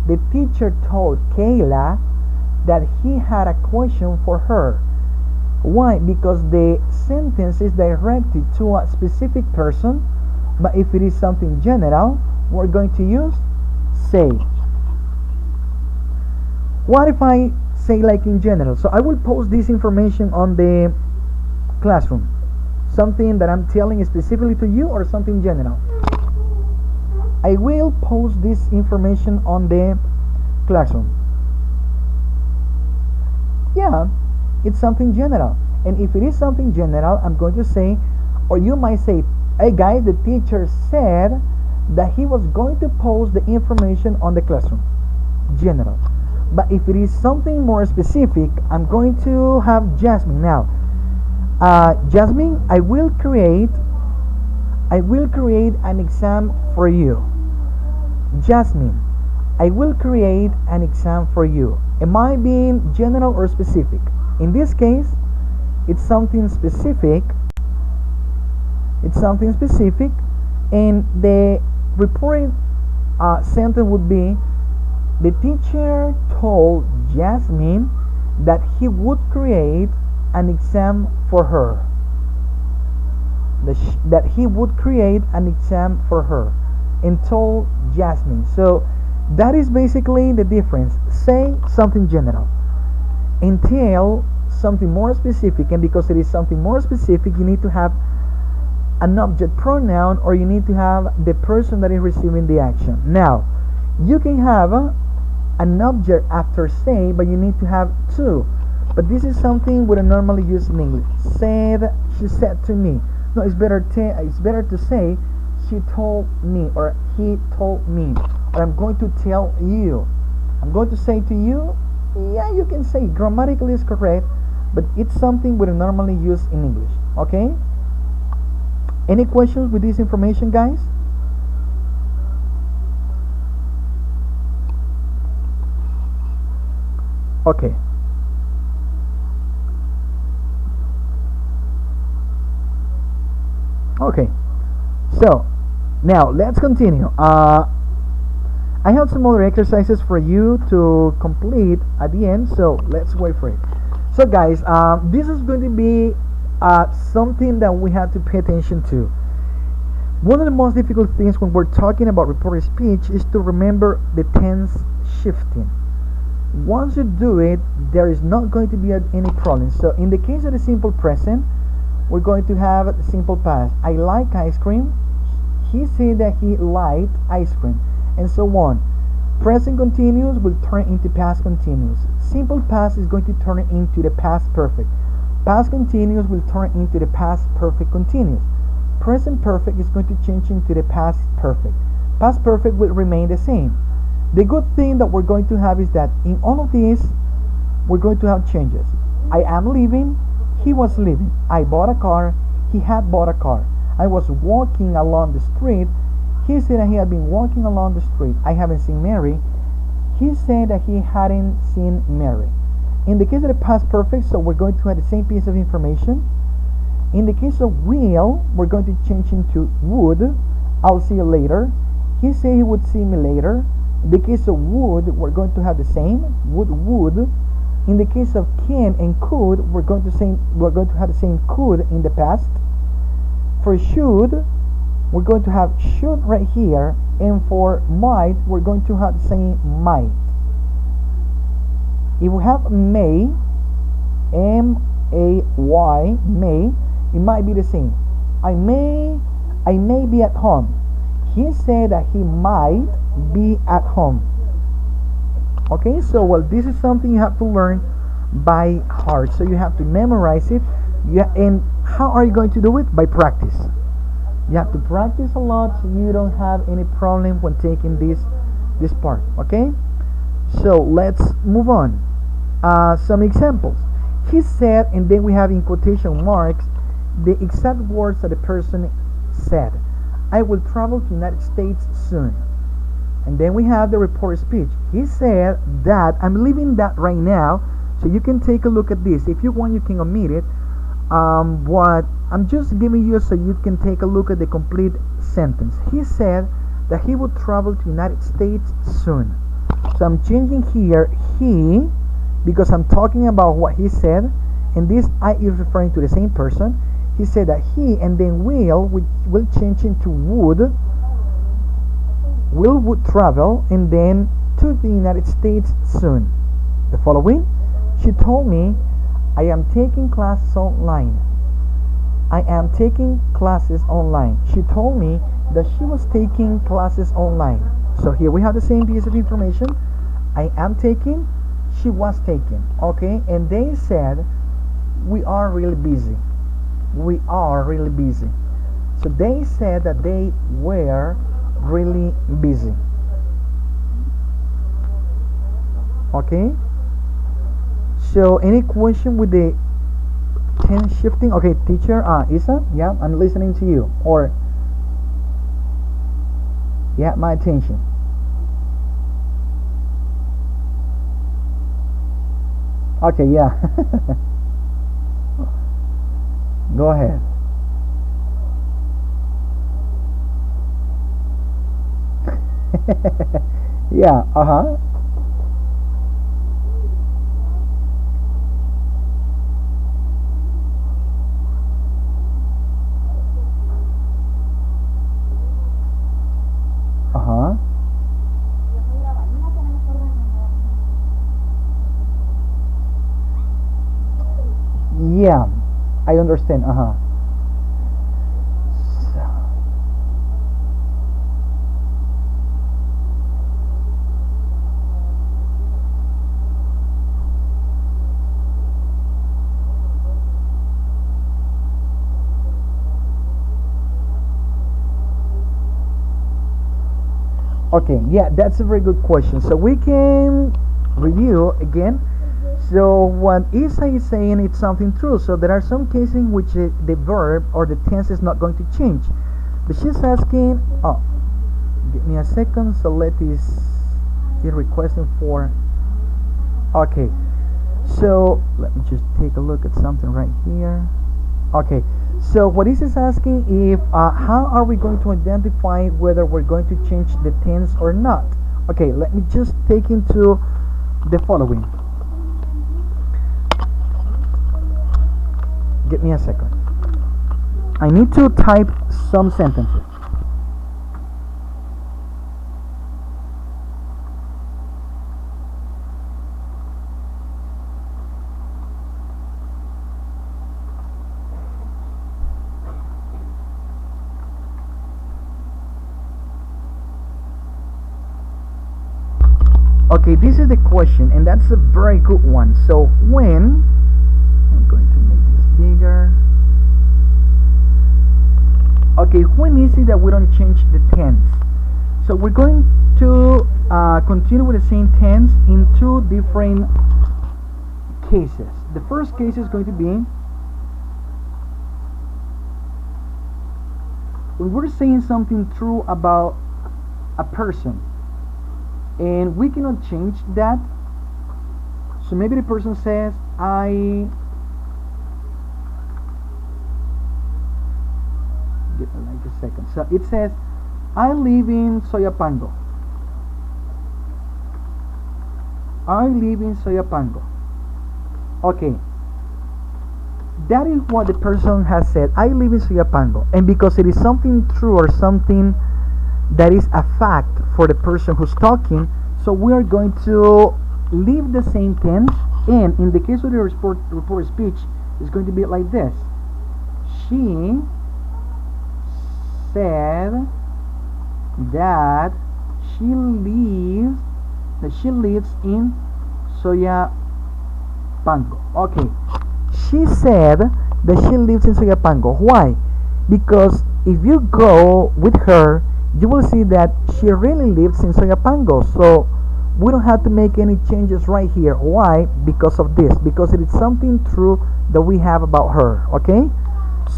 The teacher told Kayla that he had a question for her. Why? Because the sentence is directed to a specific person, but if it is something general, we're going to use say. What if I say like in general? So I will post this information on the classroom. Something that I'm telling specifically to you or something general. I will post this information on the classroom. Yeah, it's something general. And if it is something general, I'm going to say, or you might say, hey guys, the teacher said that he was going to post the information on the classroom. General. But if it is something more specific, I'm going to have Jasmine now. Jasmine, I will create an exam for you. Jasmine, I will create an exam for you. Am I being general or specific? In this case, it's something specific. It's something specific, and the reported sentence would be, the teacher told Jasmine that he would create an exam for her. That he would create an exam for her and told Jasmine. So that is basically the difference. Say something general and tell something more specific, and because it is something more specific, you need to have an object pronoun, or you need to have the person that is receiving the action. Now, you can have an object after say, but you need to have two. But this is something we don't normally use in English. Said, she said to me. No, it's better to say she told me or he told me. Or I'm going to tell you. I'm going to say to you. Yeah, you can say grammatically is correct, but it's something we don't normally use in English. Okay? Any questions with this information, guys? Okay. Okay. So now let's continue. I have some other exercises for you to complete at the end, so let's wait for it. So guys, this is going to be something that we have to pay attention to. One of the most difficult things when we're talking about reported speech is to remember the tense shifting. Once you do it, there is not going to be any problem. So in the case of the simple present, we're going to have the simple past. I like ice cream. He said that he liked ice cream, and so on. Present continuous will turn into past continuous. Simple past is going to turn into the past perfect. Past continuous will turn into the past perfect continuous. Present perfect is going to change into the past perfect. Past perfect will remain the same. The good thing that we're going to have is that in all of these, we're going to have changes. I am leaving. He was leaving. I bought a car. He had bought a car. I was walking along the street. He said that he had been walking along the street. I haven't seen Mary. He said that he hadn't seen Mary. In the case of the past perfect, so we're going to have the same piece of information. In the case of will, we're going to change into would. I'll see you later. He said he would see me later. In the case of would, we're going to have the same. Would. In the case of can and could, we're going to have the same could in the past. For should, we're going to have should right here, and for might, we're going to have the same might. If we have may, M-A-Y, may, it might be the same. I may be at home. He said that he might be at home. Okay, so well, this is something you have to learn by heart. So you have to memorize it. And how are you going to do it? By practice. You have to practice a lot so you don't have any problem when taking this part. Okay, so let's move on. Some examples. He said, and then we have in quotation marks the exact words that the person said. I will travel to the United States soon. And then we have the reported speech. He said that, I'm leaving that right now, so you can take a look at this. If you want, you can omit it. But I'm just giving you so you can take a look at the complete sentence. He said that he would travel to the United States soon. So I'm changing here he, because I'm talking about what he said, and this I is referring to the same person. He said that he and then will change into would travel and then to the United States soon. The following, she told me, I am taking classes online. I am taking classes online. She told me that she was taking classes online. So here we have the same piece of information. I am taking, she was taking. Okay, and they said, we are really busy. We are really busy. So they said that they were really busy. Okay, so any question with the tense shifting? Okay, teacher, Isa, yeah, I'm listening to you. Or yeah, my attention. Okay, yeah. Go ahead. Yeah, uh-huh. Uh-huh. Yeah, I understand. Uh-huh. Okay, yeah, that's a very good question. So we can review again. So what Isa is saying, it's something true. So there are some cases in which the verb or the tense is not going to change. But she's asking, oh, give me a second. So let this be requesting for. Okay, so let me just take a look at something right here. Okay, so what this is asking if how are we going to identify whether we're going to change the tense or not? Okay, let me just take into the following. Give me a second. I need to type some sentences. Okay, this is the question, and that's a very good one. So when, I'm going to make this bigger. Okay, when is it that we don't change the tense? So we're going to continue with the same tense in two different cases. The first case is going to be when we're saying something true about a person and we cannot change that. So maybe the person says, like a second. So it says, I live in Soyapango. I live in Soyapango. Okay, that is what the person has said. I live in Soyapango, and because it is something true or something that is a fact for the person who's talking, so we are going to leave the same tense, and in the case of the report speech, it's going to be like this. She said that she lives in Soyapango. Okay, she said that she lives in Soyapango. Why? Because if you go with her, you will see that she really lives in Soyapango. So we don't have to make any changes right here. Why? Because of this. Because it is something true that we have about her. Okay?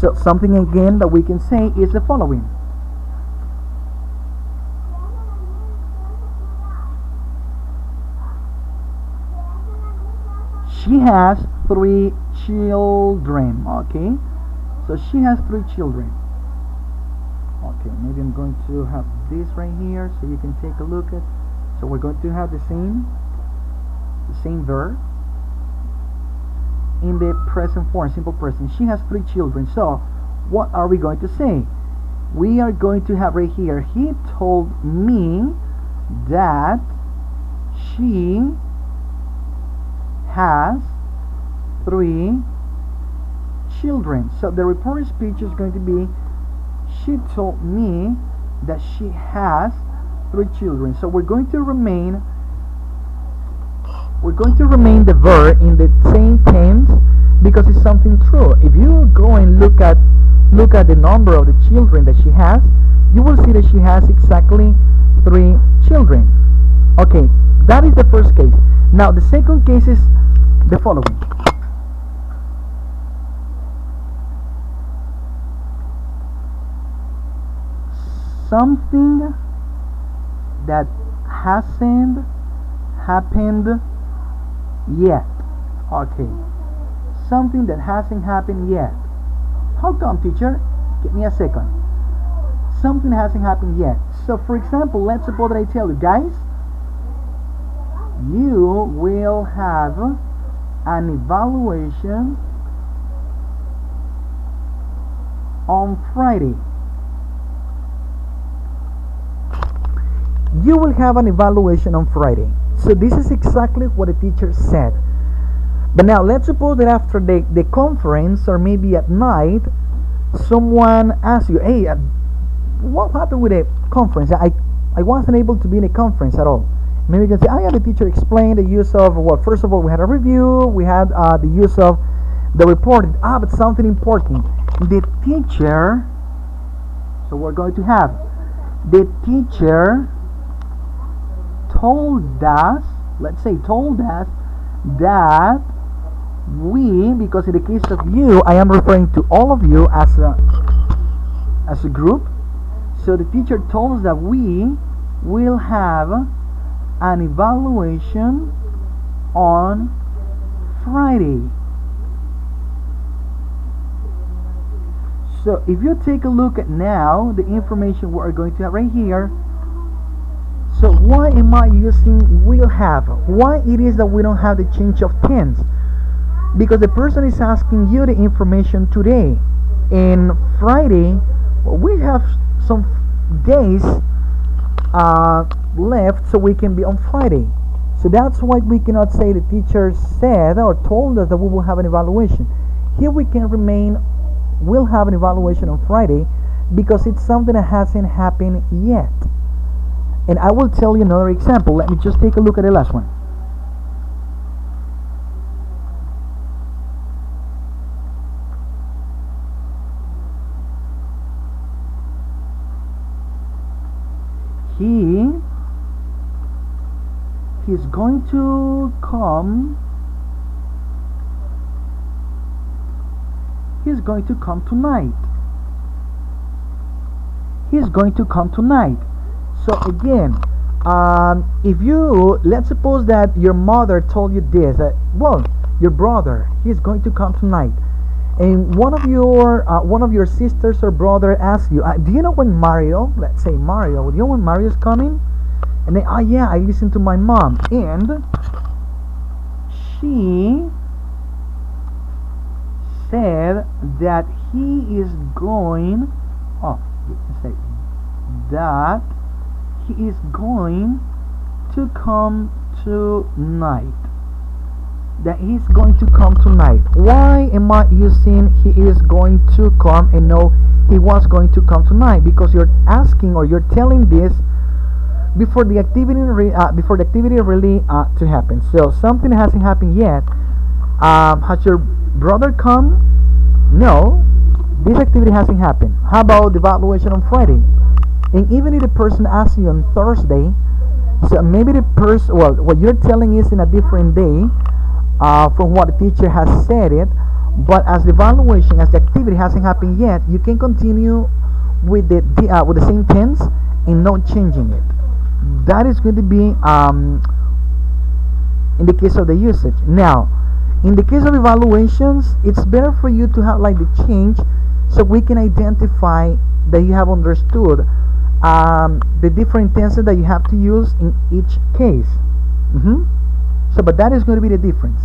So something again that we can say is the following. She has 3 children. Okay? So she has 3 children. Okay, maybe I'm going to have this right here so you can take a look at. So we're going to have the same verb, in the present form, simple present. She has 3 children. So what are we going to say? We are going to have right here, he told me that she has 3 children. So the reported speech is going to be, she told me that she has 3 children. So we're going to remain the verb in the same tense because it's something true. If you go and look at the number of the children that she has, you will see that she has exactly 3 children. Okay, that is the first case. Now the second case is the following. Something that hasn't happened yet. Okay, something that hasn't happened yet. How come, teacher? Give me a second. Something hasn't happened yet. So for example, let's suppose that I tell you, guys, you will have an evaluation on Friday. You will have an evaluation on Friday. So this is exactly what the teacher said. But now let's suppose that after the conference, or maybe at night, someone asks you, hey, what happened with the conference? I wasn't able to be in a conference at all. Maybe you can say, I had the teacher explain the use of, well, first of all, we had a review, we had the use of the report. But something important. The teacher, so we're going to have, the teacher told us, let's say told us that we, because in the case of you, I am referring to all of you as a group. So the teacher told us that we will have an evaluation on Friday. So if you take a look at now the information we are going to have right here. So why am I using will have? Why it is that we don't have the change of tense? Because the person is asking you the information today. And Friday, well, we have some days left so we can be on Friday. So that's why we cannot say the teacher said or told us that we will have an evaluation. Here we can remain, we'll have an evaluation on Friday because it's something that hasn't happened yet. And I will tell you another example. Let me just take a look at the last one. He's going to come. He's going to come tonight. He's going to come tonight. So again, if you, let's suppose that your mother told you this, well, your brother, he's going to come tonight, and one of your sisters or brother asks you, do you know when Mario, let's say Mario, do you know when Mario's coming? And then, yeah, I listened to my mom, and she said that he is going, you can say that he is going to come tonight. That he's going to come tonight. Why am I using he is going to come and no he was going to come tonight? Because you're asking or you're telling this before the activity really to happen. So something hasn't happened yet. Has your brother come? No, this activity hasn't happened. How about the evaluation on Friday? And even if the person asks you on Thursday, so maybe the person, well, what you're telling is in a different day from what the teacher has said it, but as the evaluation, as the activity hasn't happened yet, you can continue with the same tense and not changing it. That is going to be in the case of the usage. Now, in the case of evaluations, it's better for you to have like the change so we can identify that you have understood the different tenses that you have to use in each case. So, but that is going to be the difference.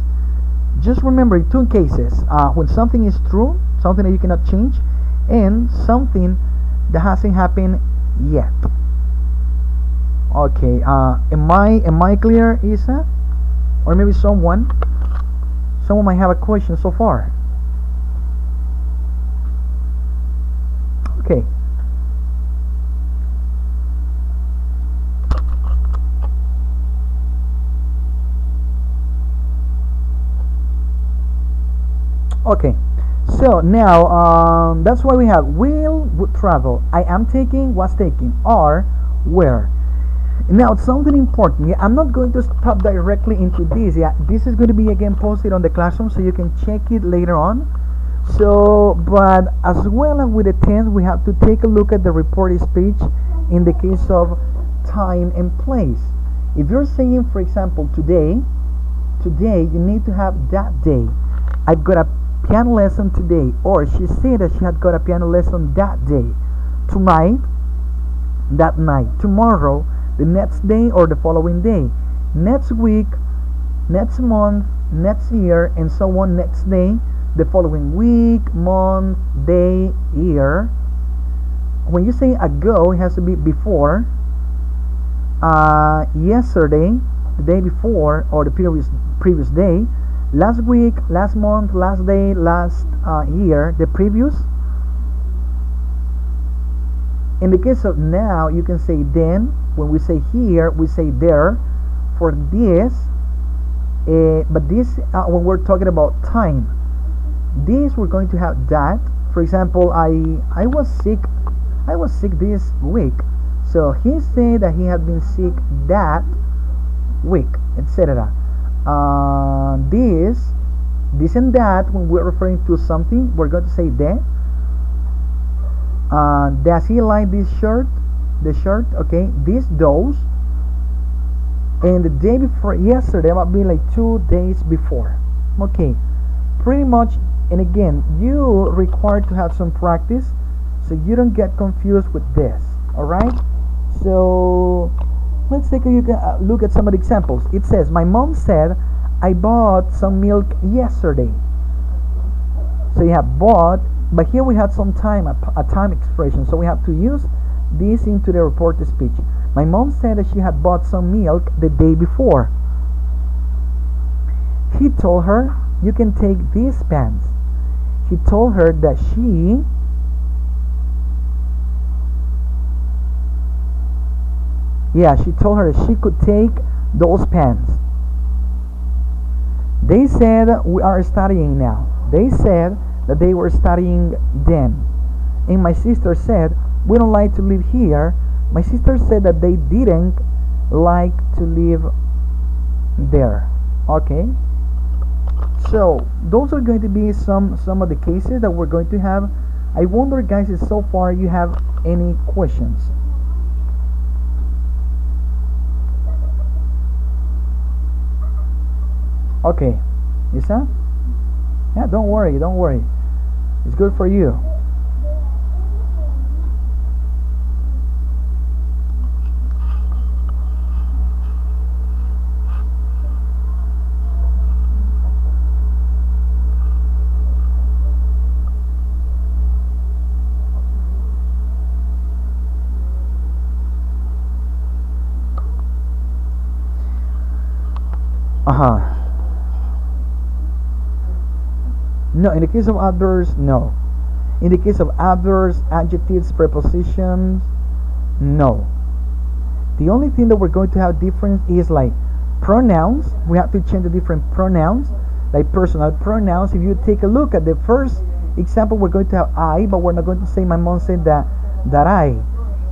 Just remember two cases: when something is true, something that you cannot change, and something that hasn't happened yet. Okay. Am I clear, Isa? Or maybe someone might have a question so far. Okay. Okay. So now, that's why we have will, would travel. I am taking, was taking, are, where. Now, it's something important. Yeah, I'm not going to stop directly into this. Yeah, this is going to be again posted on the classroom, so you can check it later on. So, but as well as with the tense, we have to take a look at the reported speech in the case of time and place. If you're saying, for example, today, you need to have that day. I've got a piano lesson today, or she said that she had got a piano lesson that day. Tonight, that night. Tomorrow, the next day, or the following day. Next week, next month, next year, and so on. Next day, the following week, month, day, year. When you say ago, it has to be before. Yesterday, the day before, or the previous day. Last week, last month, last day, last year, the previous. In the case of now, you can say then. When we say here, we say there. For this, but this, when we're talking about time, this we're going to have that. For example, I was sick. I was sick this week. So he said that he had been sick that week, etc. This and that, when we're referring to something, we're going to say that. Does he like this shirt? The shirt, okay. Those. And the day before yesterday might be like 2 days before. Okay. Pretty much. And again, you require to have some practice so you don't get confused with this. Alright? So let's take a look at some of the examples. It says, my mom said I bought some milk yesterday. So you have bought, but here we have some time, a time expression. So we have to use this into the reported speech. My mom said that she had bought some milk the day before. He told her, you can take these pants. He told her that she told her that she could take those pants. They said we are studying now. They said that they were studying then. And my sister said, we don't like to live here. My sister said that they didn't like to live there. Okay? So, those are going to be some of the cases that we're going to have. I wonder, guys, if so far you have any questions. Okay, Isa? Yeah, don't worry. It's good for you. Uh-huh. No, in the case of adverbs, no. In the case of adverbs, adjectives, prepositions, no. The only thing that we're going to have different is like pronouns. We have to change the different pronouns, like personal pronouns. If you take a look at the first example, we're going to have I, but we're not going to say my mom said that I.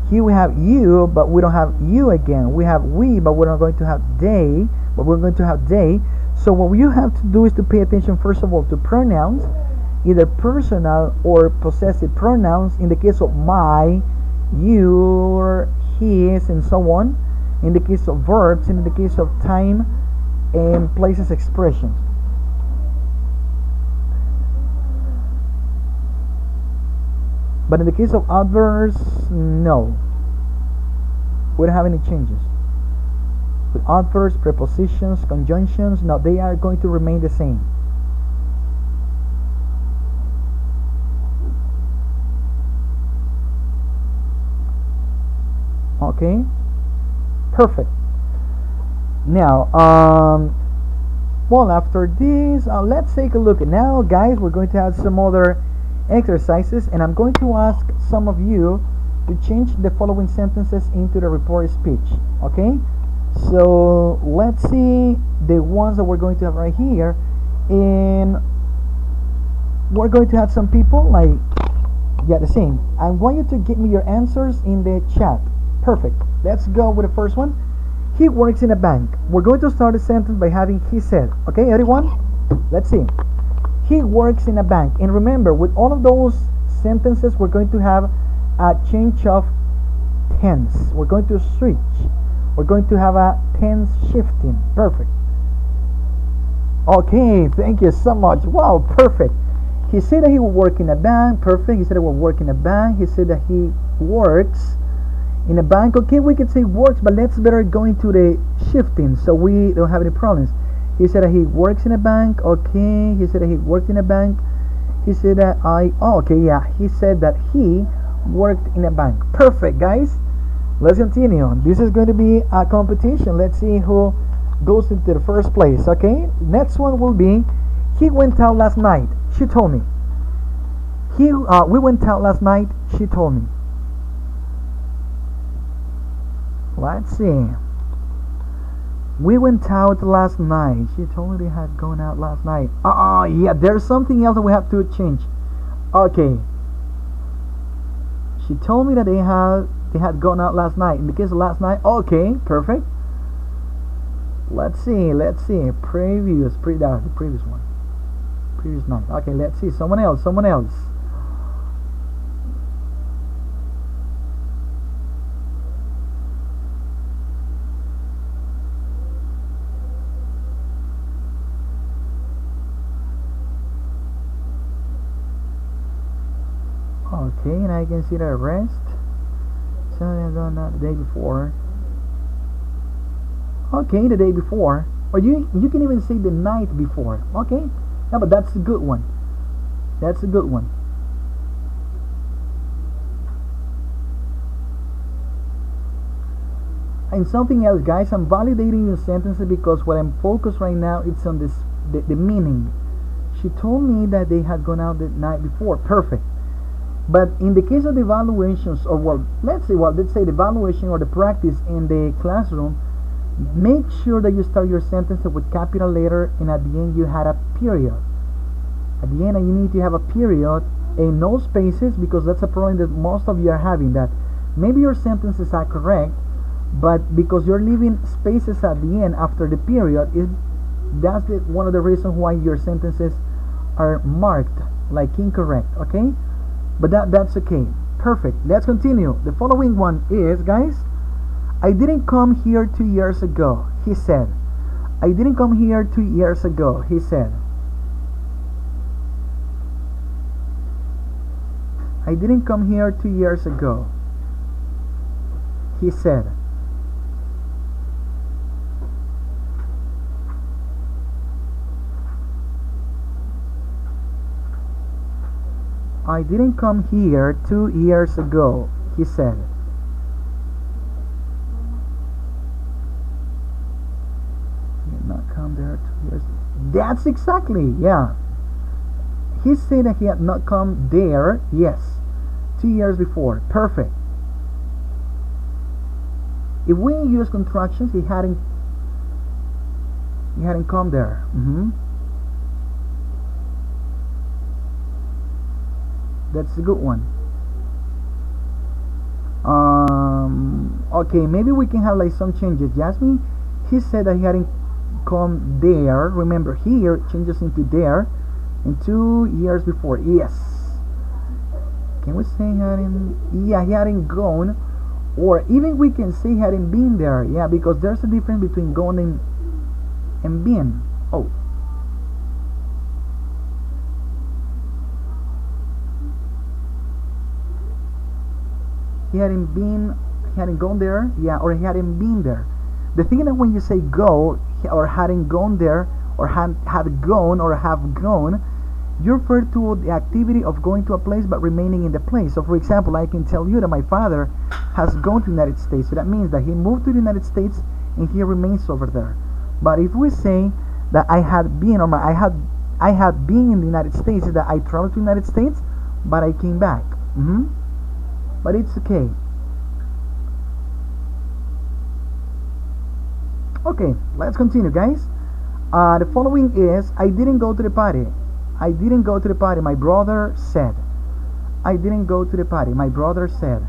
Here we have you, but we don't have you again. We have we, but we're not going to have they, but we're going to have they. So what you have to do is to pay attention first of all to pronouns, either personal or possessive pronouns. In the case of my, your, his, and so on. In the case of verbs, in the case of time and places expressions. But in the case of adverbs, no. We don't have any changes. With adverbs, prepositions, conjunctions, no, they are going to remain the same. Okay, perfect. Now, well, after this, let's take a look. Now, guys, we're going to have some other exercises, and I'm going to ask some of you to change the following sentences into the reported speech. Okay, so let's see the ones that we're going to have right here, and we're going to have some people like, yeah, the same. I want you to give me your answers in the chat. Perfect. Let's go with the first one. He works in a bank. We're going to start a sentence by having he said. Okay, everyone? Let's see. He works in a bank. And remember, with all of those sentences, we're going to have a change of tense. We're going to switch. We're going to have a tense shifting. Perfect. Okay, thank you so much. Wow, perfect. He said that he will work in a bank. Perfect. He said he will work in a bank. He said that he works in a bank. Okay, we could say works, but let's better go into the shifting so we don't have any problems. He said that he works in a bank. Okay, he said that he worked in a bank. He said that okay, yeah, he said that he worked in a bank. Perfect, guys. Let's continue. This is going to be a competition. Let's see who goes into the first place. Okay, next one will be he went out last night. She told me. We went out last night. She told me. Let's see. We went out last night. She told me they had gone out last night. Yeah, there's something else that we have to change. Okay. She told me that they had gone out last night. In the case of last night, okay, perfect. Let's see. The previous one. Previous night. Okay, let's see. Someone else. Okay, and I can see the rest. So they're going out the day before. Okay, the day before. Or you can even say the night before. Okay. Yeah, but that's a good one. And something else, guys, I'm validating your sentences because what I'm focused right now it's on the meaning. She told me that they had gone out the night before. Perfect. But in the case of the evaluations, or let's say the evaluation or the practice in the classroom, make sure that you start your sentence with capital letter, and at the end you had a period. At the end you need to have a period and no spaces, because that's a problem that most of you are having, that maybe your sentences are correct, but because you're leaving spaces at the end after the period, that's one of the reasons why your sentences are marked like incorrect. Okay, but that's okay. Perfect. Let's continue. The following one is, guys, I didn't come here 2 years ago, he said. I didn't come here 2 years ago, he said. I didn't come here 2 years ago, he said. I didn't come here 2 years ago, he said. Did not come there 2 years. That's exactly, yeah. He said that he had not come there, yes, 2 years before. Perfect. If we use contractions, he hadn't come there. That's a good one. Okay, maybe we can have like some changes. Jasmine, he said that he hadn't come there. Remember, here changes into there. And 2 years before, yes. Can we say he hadn't? Yeah, he hadn't gone, or even we can say he hadn't been there. Yeah, because there's a difference between going and been. Oh. He hadn't gone there, yeah, or he hadn't been there. The thing that when you say go, or hadn't gone there, or had gone, or have gone, you refer to the activity of going to a place but remaining in the place. So for example, I can tell you that my father has gone to the United States. So that means that he moved to the United States and he remains over there. But if we say that I had been or I had been in the United States, that I traveled to the United States, but I came back. But it's okay. Okay, let's continue, guys. The following is, I didn't go to the party. I didn't go to the party. My brother said. I didn't go to the party. My brother said.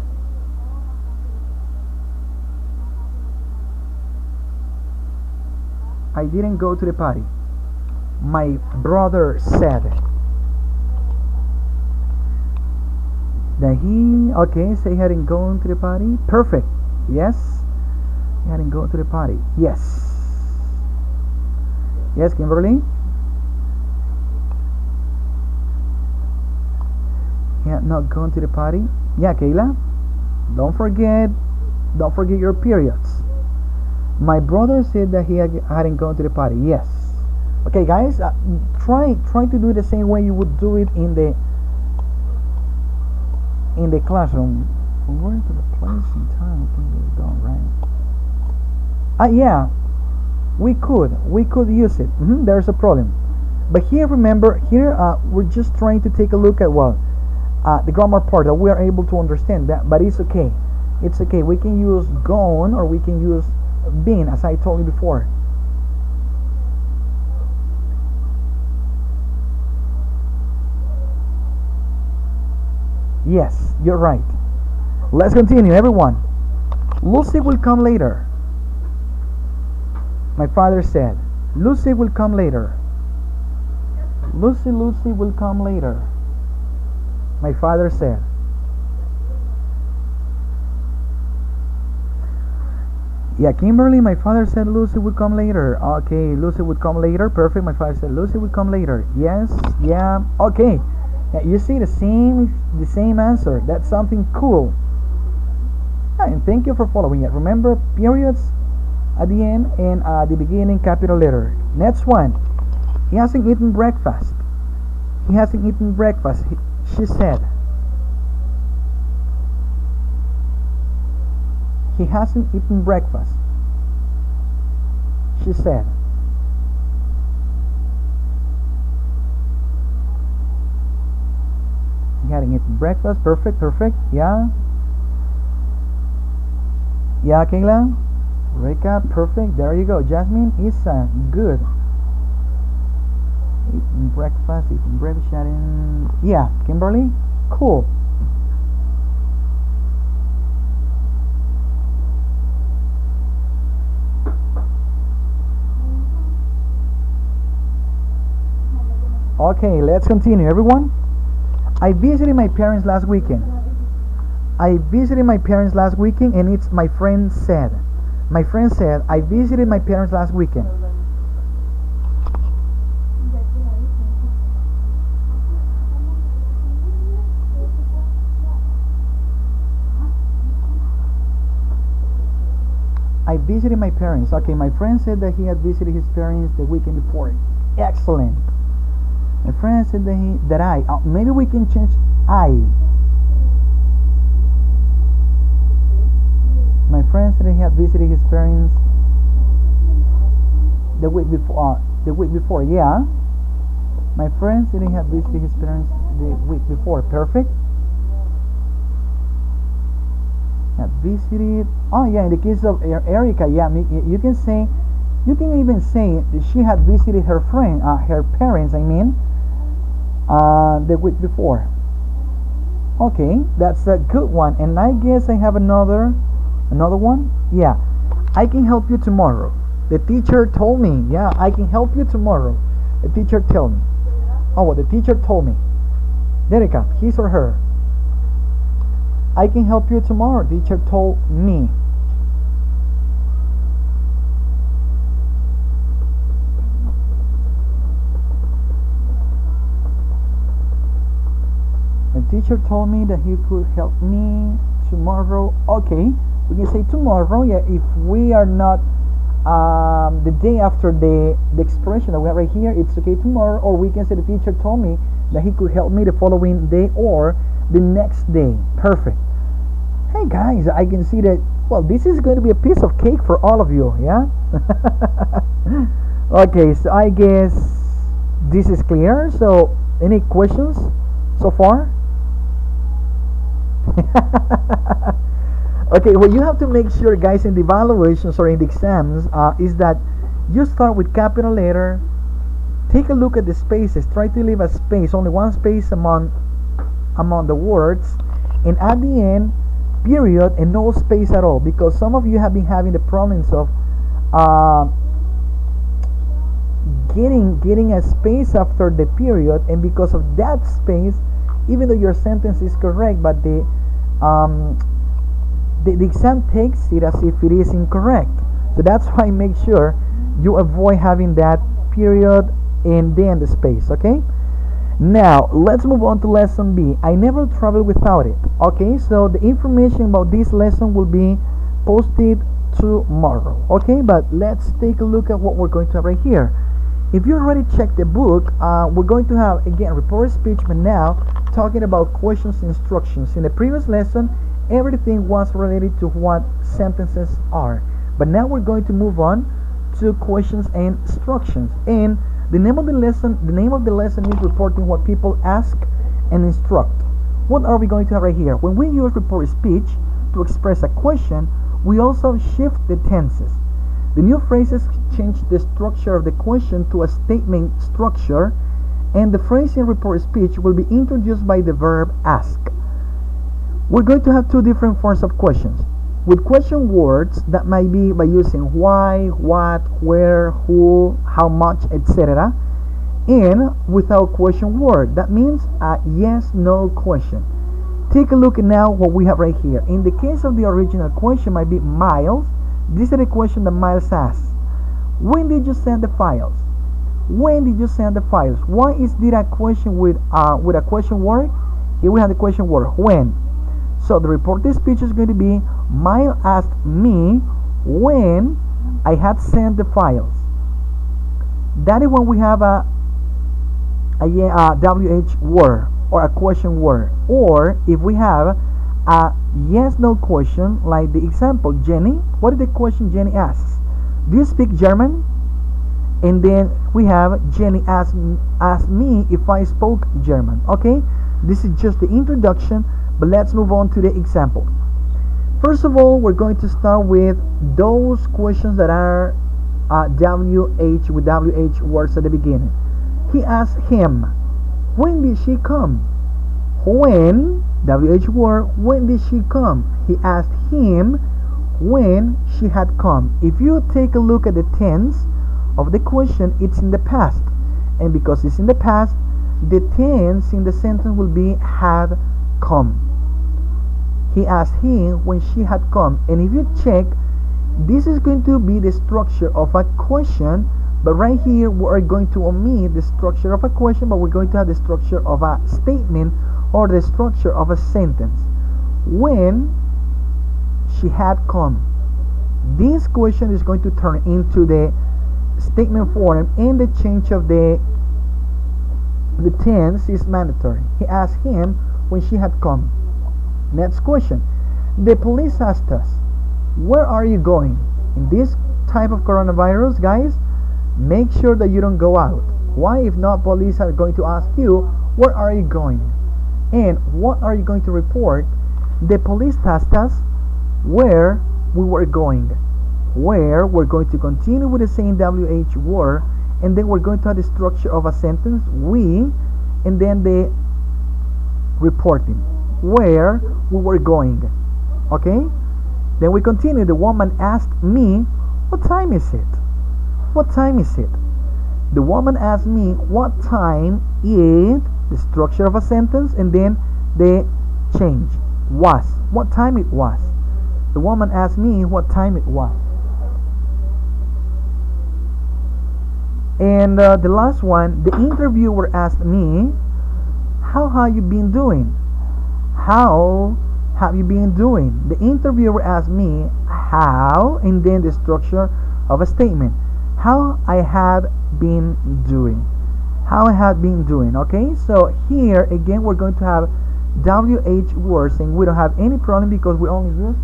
I didn't go to the party. My brother said that he, okay, say he hadn't gone to the party. Perfect. Yes. He hadn't gone to the party. Yes. Yes, Kimberly? He had not gone to the party. Yeah, Kayla? Don't forget your periods. My brother said that he hadn't gone to the party. Yes. Okay, guys, try to do it the same way you would do it in the classroom. Where to the place and time can be done, right? Yeah, we could use it. There's a problem, but here, remember, we're just trying to take a look at the grammar part that we are able to understand. That, but it's okay. It's okay. We can use gone or we can use been, as I told you before. Yes, you're right. Let's continue, everyone. Lucy will come later. My father said. Lucy will come later. Lucy will come later. My father said. Yeah, Kimberly, my father said Lucy would come later. Okay, Lucy would come later. Perfect. My father said Lucy would come later. Yes, yeah. Okay. Yeah, you see the same answer. That's something cool. And thank you for following it. Remember, periods at the end and at the beginning, capital letter. Next one. He hasn't eaten breakfast. He hasn't eaten breakfast. She said. He hasn't eaten breakfast. She said. He hadn't eaten breakfast. Perfect. Yeah. Yeah, Kayla. Reka, perfect. There you go. Jasmine, Isa, good. Eating breakfast. Sharon. Yeah, Kimberly, cool. Okay, let's continue, everyone. I visited my parents last weekend. And it's my friend said. My friend said, I visited my parents last weekend. I visited my parents. Okay, my friend said that he had visited his parents the weekend before. Excellent. My friend said that maybe we can change I. My friend said he had visited his parents the week before. Yeah. My friend said he had visited his parents the week before. Perfect. Had visited. Oh yeah, in the case of Erica, yeah, you can even say that she had visited her parents. I mean, the week before. Okay, that's a good one. And I guess I have another one. Yeah, I can help you tomorrow. The teacher told me. Yeah, I can help you tomorrow. The teacher told me. Oh, well, the teacher told me. Erica, his or her. I can help you tomorrow. Teacher told me. The teacher told me that he could help me tomorrow. Okay, we can say tomorrow. Yeah, if we are not the day after the expression that we have right here, it's okay tomorrow. Or we can say the teacher told me that he could help me the following day or the next day. Perfect. Hey guys, I can see that, well, this is going to be a piece of cake for all of you, yeah? Okay, so I guess this is clear. So, any questions so far? Okay, what you have to make sure, guys, in the evaluations or in the exams is that you start with capital letter. Take a look at the spaces. Try to leave a space, only one space among the words, and at the end, period and no space at all, because some of you have been having the problems of getting a space after the period, and because of that space, even though your sentence is correct, but the exam takes it as if it is incorrect. So that's why make sure you avoid having that period and then the space. Okay, now let's move on to lesson B. I never travel without it. Okay, so the information about this lesson will be posted tomorrow. Okay, but let's take a look at what we're going to have right here. If you already checked the book, we're going to have again reported speech, but now talking about questions and instructions. In the previous lesson, everything was related to what sentences are, but now we're going to move on to questions and instructions. And the name of the lesson is reporting what people ask and instruct. What are we going to have right here? When we use reported speech to express a question, we also shift the tenses. The new phrases change the structure of the question to a statement structure, and the phrase in reported speech will be introduced by the verb ask. We're going to have two different forms of questions. With question words that might be by using why, what, where, who, how much, etc. And without question word, that means a yes, no question. Take a look at now what we have right here. In the case of the original question might be Miles. This is the question that Miles asks. When did you send the files? When did you send the files? Why is there a question with a question word? Here we have the question word, when. So the reported speech is going to be, Miles asked me when I had sent the files. That is when we have a WH word or a question word. Or if we have a yes no question, like the example, Jenny, what is the question Jenny asks? Do you speak German? And then we have Jenny asked me if I spoke German. Okay, this is just the introduction, but let's move on to the example. First of all, we're going to start with those questions that are WH with WH words at the beginning. He asked him, when did she come? When, WH word, when did she come? He asked him when she had come. If you take a look at the tense of the question, it's in the past. And because it's in the past, the tense in the sentence will be had come. He asked him when she had come. And if you check, this is going to be the structure of a question, but right here we are going to omit the structure of a question, but we're going to have the structure of a statement or the structure of a sentence. When she had come. This question is going to turn into the statement form, and the change of the tense is mandatory. He asked him when she had come. Next question. The police asked us, where are you going? In this type of coronavirus, guys, make sure that you don't go out. Why? If not, police are going to ask you, where are you going? And what are you going to report? The police asked us where we were going. Where we're going to continue with the same WH word, and then we're going to have the structure of a sentence, we, and then the reporting where we were going. Okay, then we continue. The woman asked me, what time is it? What time is it? The woman asked me, what time is, the structure of a sentence, and then the change, was, what time it was. The woman asked me what time it was. And the last one, the interviewer asked me, how have you been doing? How have you been doing? The interviewer asked me how, and then the structure of a statement, how I had been doing. How I had been doing. Okay, so here again we're going to have WH words, and we don't have any problem because we only use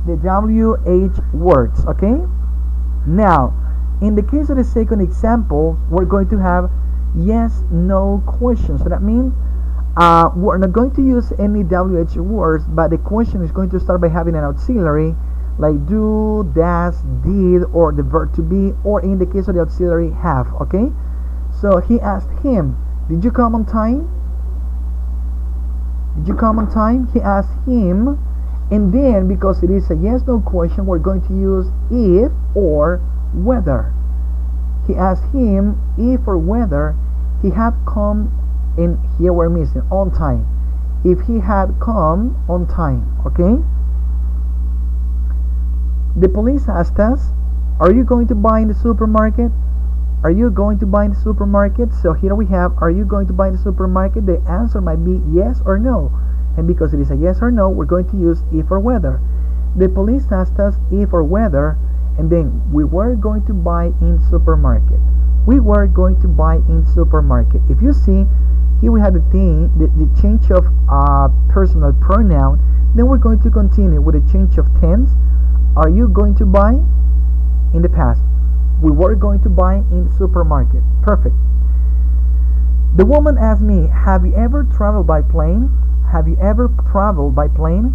the WH words. Okay. Now, in the case of the second example, we're going to have yes no questions. So that means we're not going to use any WH words, but the question is going to start by having an auxiliary like do, does, did, or the verb to be, or in the case of the auxiliary, have. Okay. So he asked him, did you come on time? Did you come on time? He asked him, and then because it is a yes no question, we're going to use if or whether. He asked him if or whether he had come, and here we're missing on time. If he had come on time. Okay. The police asked us, are you going to buy in the supermarket? Are you going to buy in the supermarket? So here we have, are you going to buy in the supermarket? The answer might be yes or no. And because it is a yes or no, we're going to use if or whether. The police asked us if or whether, and then we were going to buy in supermarket. We were going to buy in supermarket. If you see, here we have the thing, the change of personal pronoun. Then we're going to continue with the change of tense. Are you going to buy? In the past. We were going to buy in the supermarket. Perfect. The woman asked me, have you ever traveled by plane? Have you ever traveled by plane?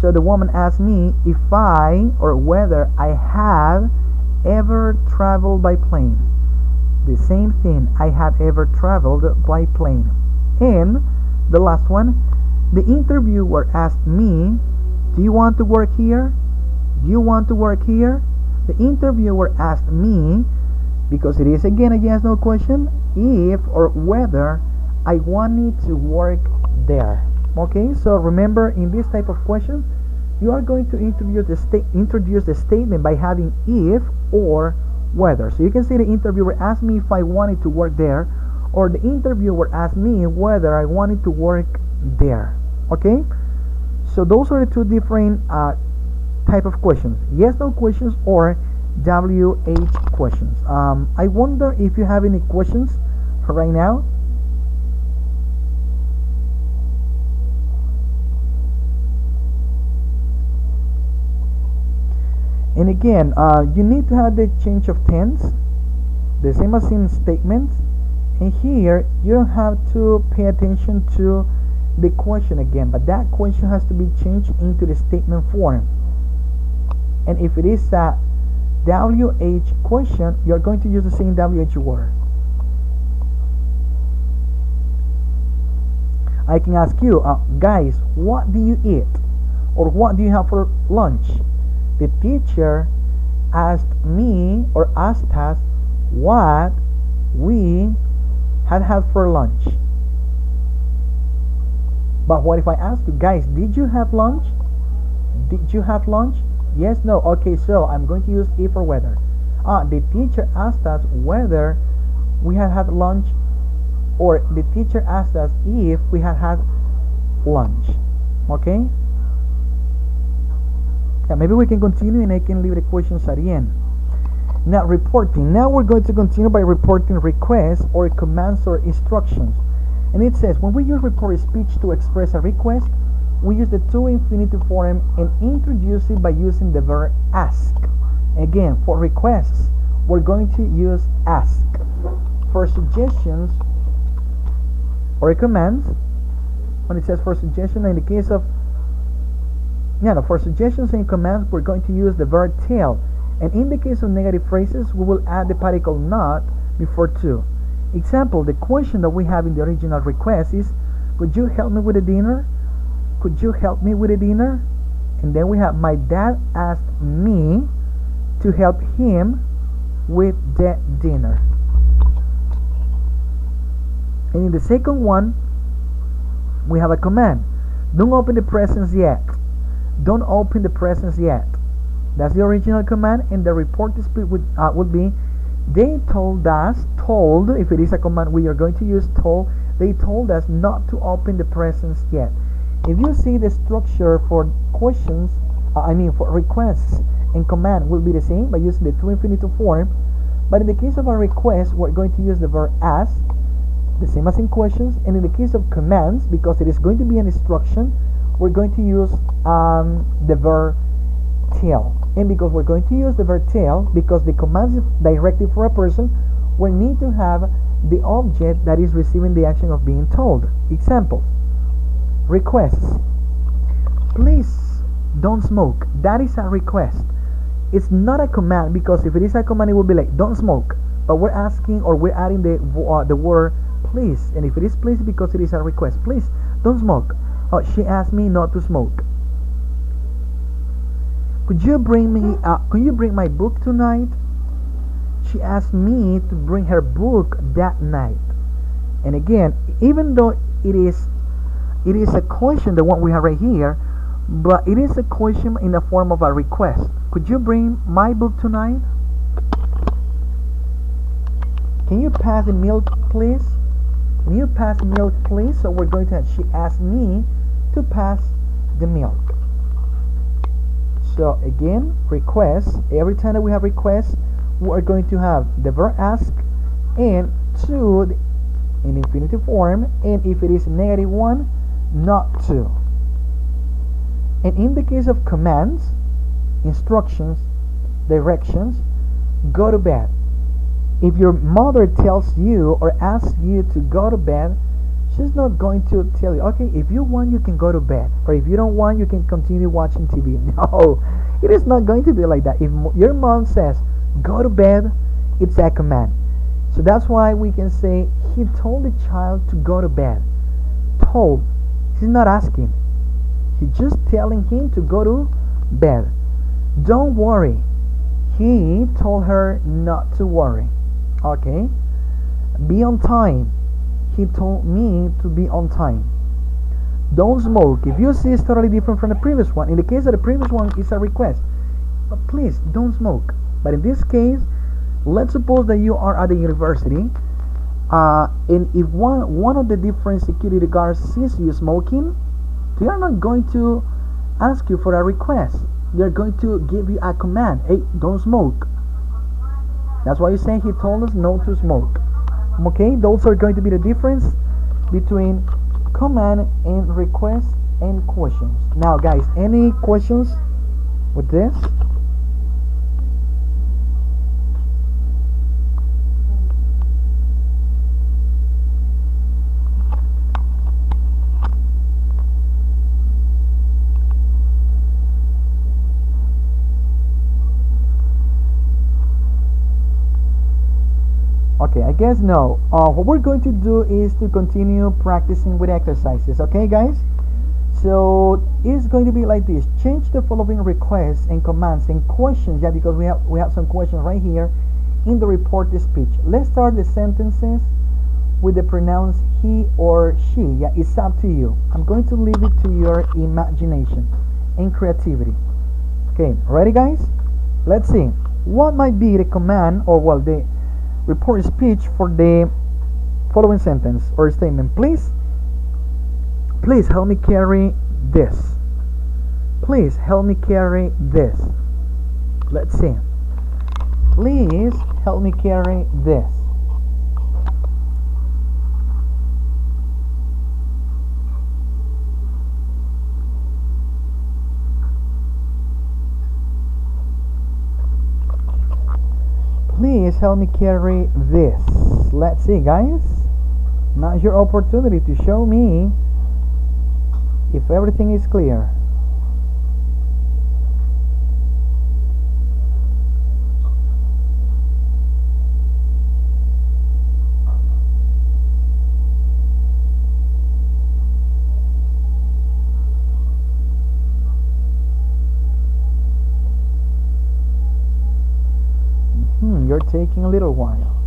So the woman asked me if I or whether I have ever traveled by plane. The same thing, I have ever traveled by plane. And the last one, the interviewer asked me, do you want to work here? Do you want to work here? The interviewer asked me, because it is again a yes no question, if or whether I wanted to work there. Okay, so remember, in this type of question, you are going to introduce the statement by having if or whether. So you can say the interviewer asked me if I wanted to work there, or the interviewer asked me whether I wanted to work there. Okay, so those are the two different type of questions: yes no questions or WH questions. I wonder if you have any questions right now. And again, you need to have the change of tense, the same as in statements. And here you don't have to pay attention to the question again, but that question has to be changed into the statement form. And if it is a WH question, you're going to use the same WH word. I can ask you, guys, what do you eat? Or what do you have for lunch? The teacher asked me or asked us what we had for lunch. But what if I ask you, guys, did you have lunch? Did you have lunch? Yes, no. Okay, so I'm going to use if or whether. The teacher asked us whether we had lunch, or the teacher asked us if we had lunch. Okay? Yeah, maybe we can continue and I can leave the questions at the end. Now, reporting. Now we're going to continue by reporting requests or commands or instructions. And it says, when we use report speech to express a request, we use the to infinitive form and introduce it by using the verb ask. Again, for requests, we're going to use ask. For suggestions or commands, when it says for suggestion, in the case of for suggestions and commands, we're going to use the verb tell. And in the case of negative phrases, we will add the particle not before to. Example, the question that we have in the original request is, could you help me with the dinner? Could you help me with the dinner? And then we have, my dad asked me to help him with the dinner. And in the second one, we have a command. Don't open the presents yet. Don't open the presents yet. That's the original command, and the report speech would be, they told us, told, if it is a command we are going to use told, they told us not to open the presents yet. If you see, the structure for questions, for requests and command will be the same by using the to infinitive form, but in the case of a request, we're going to use the verb ask, the same as in questions. And in the case of commands, because it is going to be an instruction, we're going to use the verb tell. And because we're going to use the verb tell, because the command is directed for a person, we need to have the object that is receiving the action of being told. Examples: requests. Please don't smoke. That is a request. It's not a command, because if it is a command, it will be like don't smoke. But we're asking, or we're adding the word please. And if it is please, because it is a request, please don't smoke. Oh, she asked me not to smoke. Could you bring my book tonight? She asked me to bring her book that night. And again, even though it is a question, the one we have right here, but it is a question in the form of a request. Could you bring my book tonight? Can you pass the milk, please? Can you pass the milk, please? So we're going to have, she asked me to pass the milk. So again, request. Every time that we have request, we are going to have the verb ask and to in infinitive form, and if it is negative one, not to. And in the case of commands, instructions, directions, go to bed. If your mother tells you or asks you to go to bed, she's not going to tell you, okay, if you want, you can go to bed, or if you don't want, you can continue watching TV. No, it is not going to be like that. If your mom says go to bed, it's a command. So that's why we can say he told the child to go to bed. Told. He's not asking. He's just telling him to go to bed. Don't worry. He told her not to worry. Okay? Be on time. He told me to be on time. Don't smoke. If you see, it's totally different from the previous one. In the case of the previous one, it's a request. But please, don't smoke. But in this case, let's suppose that you are at the university, and if one of the different security guards sees you smoking, they are not going to ask you for a request. They're going to give you a command. Hey, don't smoke. That's why you say he told us not to smoke. Okay, those are going to be the difference between command and request and questions. Now guys, any questions with this? Okay, I guess no. What we're going to do is to continue practicing with exercises. Okay, guys? So it's going to be like this. Change the following requests and commands and questions. Yeah, because we have some questions right here in the reported speech. Let's start the sentences with the pronouns he or she. Yeah, it's up to you. I'm going to leave it to your imagination and creativity. Okay, ready, guys? Let's see. What might be the command, or well, the report speech for the following sentence or statement? Please help me carry this. Please help me carry this. Let's see. Please help me carry this. Please help me carry this. Let's see, guys. Now's your opportunity to show me if everything is clear. You're taking a little while.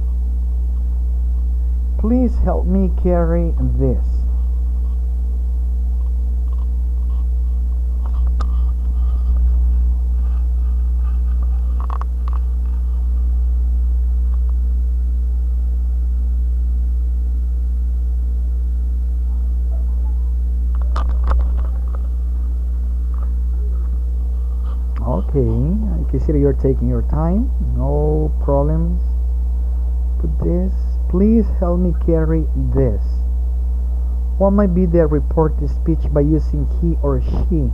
Please help me carry this. Okay, I can see that you're taking your time. No problems with this. Please help me carry this. What might be the reported speech by using he or she?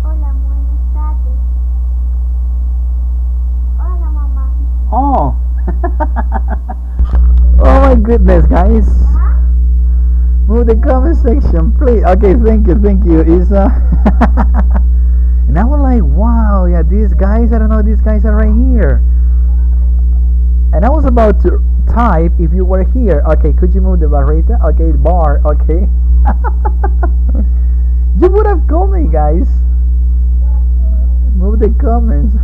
Hola, buenas tardes. Hola, mamá. Oh. Oh my goodness, guys. Move the comment section, please. Okay, thank you. Is and I was like, wow, yeah, these guys, I don't know, these guys are right here. And I was about to type if you were here. Okay, could you move the barrita? Okay, bar, okay. You would have called me, guys. Move the comments.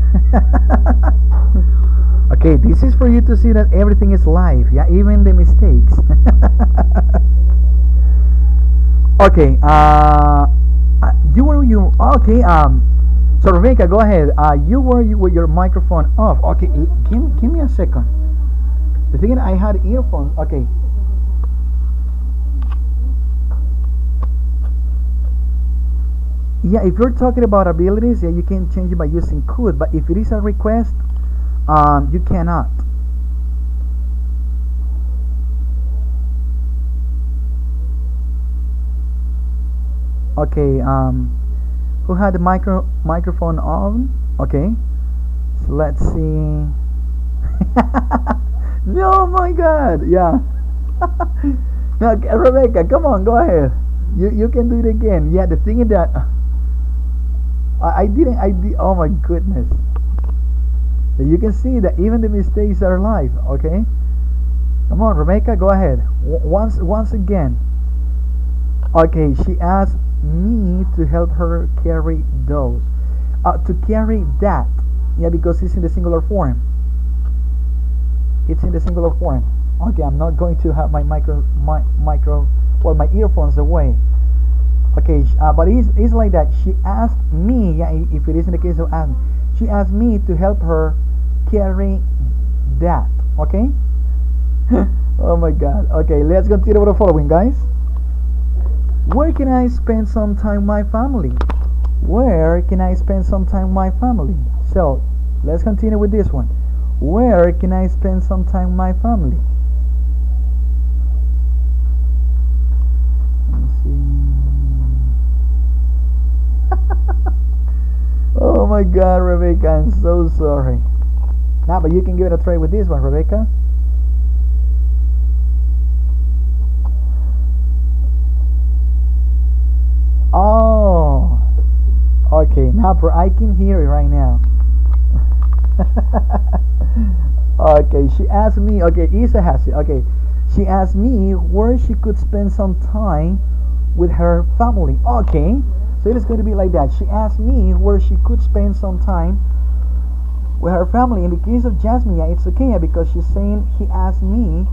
Okay, this is for you to see that everything is live, yeah, even the mistakes. Okay, you okay, so Rebecca, go ahead. You with your microphone off. Okay, give me a second. The thing is, I had earphones. Okay. Yeah, if you're talking about abilities, yeah, you can change it by using could, but if it is a request, you cannot. Okay, who had the microphone on? Okay, so let's see. No, my God, yeah. No, Rebecca, come on, go ahead. You can do it again. Yeah, the thing is that I didn't. I did. Oh my goodness. You can see that even the mistakes are live. Okay, come on, Rebecca, go ahead. Once again. Okay, she asked me to help her carry those. To carry that. Yeah, because it's in the singular form. It's in the singular form. Okay, I'm not going to have my my earphones away. Okay, but it's like that. She asked me, yeah, if it is in the case of ask, she asked me to help her carry that. Okay. Oh my God. Okay, let's continue with the following, guys. Where can I spend some time with my family? Where can I spend some time with my family? So, let's continue with this one. Where can I spend some time with my family? Let's see. Oh my God, Rebecca, I'm so sorry. Nah, but you can give it a try with this one, Rebecca. Oh, okay. Now, I can hear it right now. Okay, she asked me. Okay, Isa has it. Okay, she asked me where she could spend some time with her family. Okay, so it is going to be like that. She asked me where she could spend some time with her family. In the case of Jasmine, yeah, it's okay because she's saying he asked me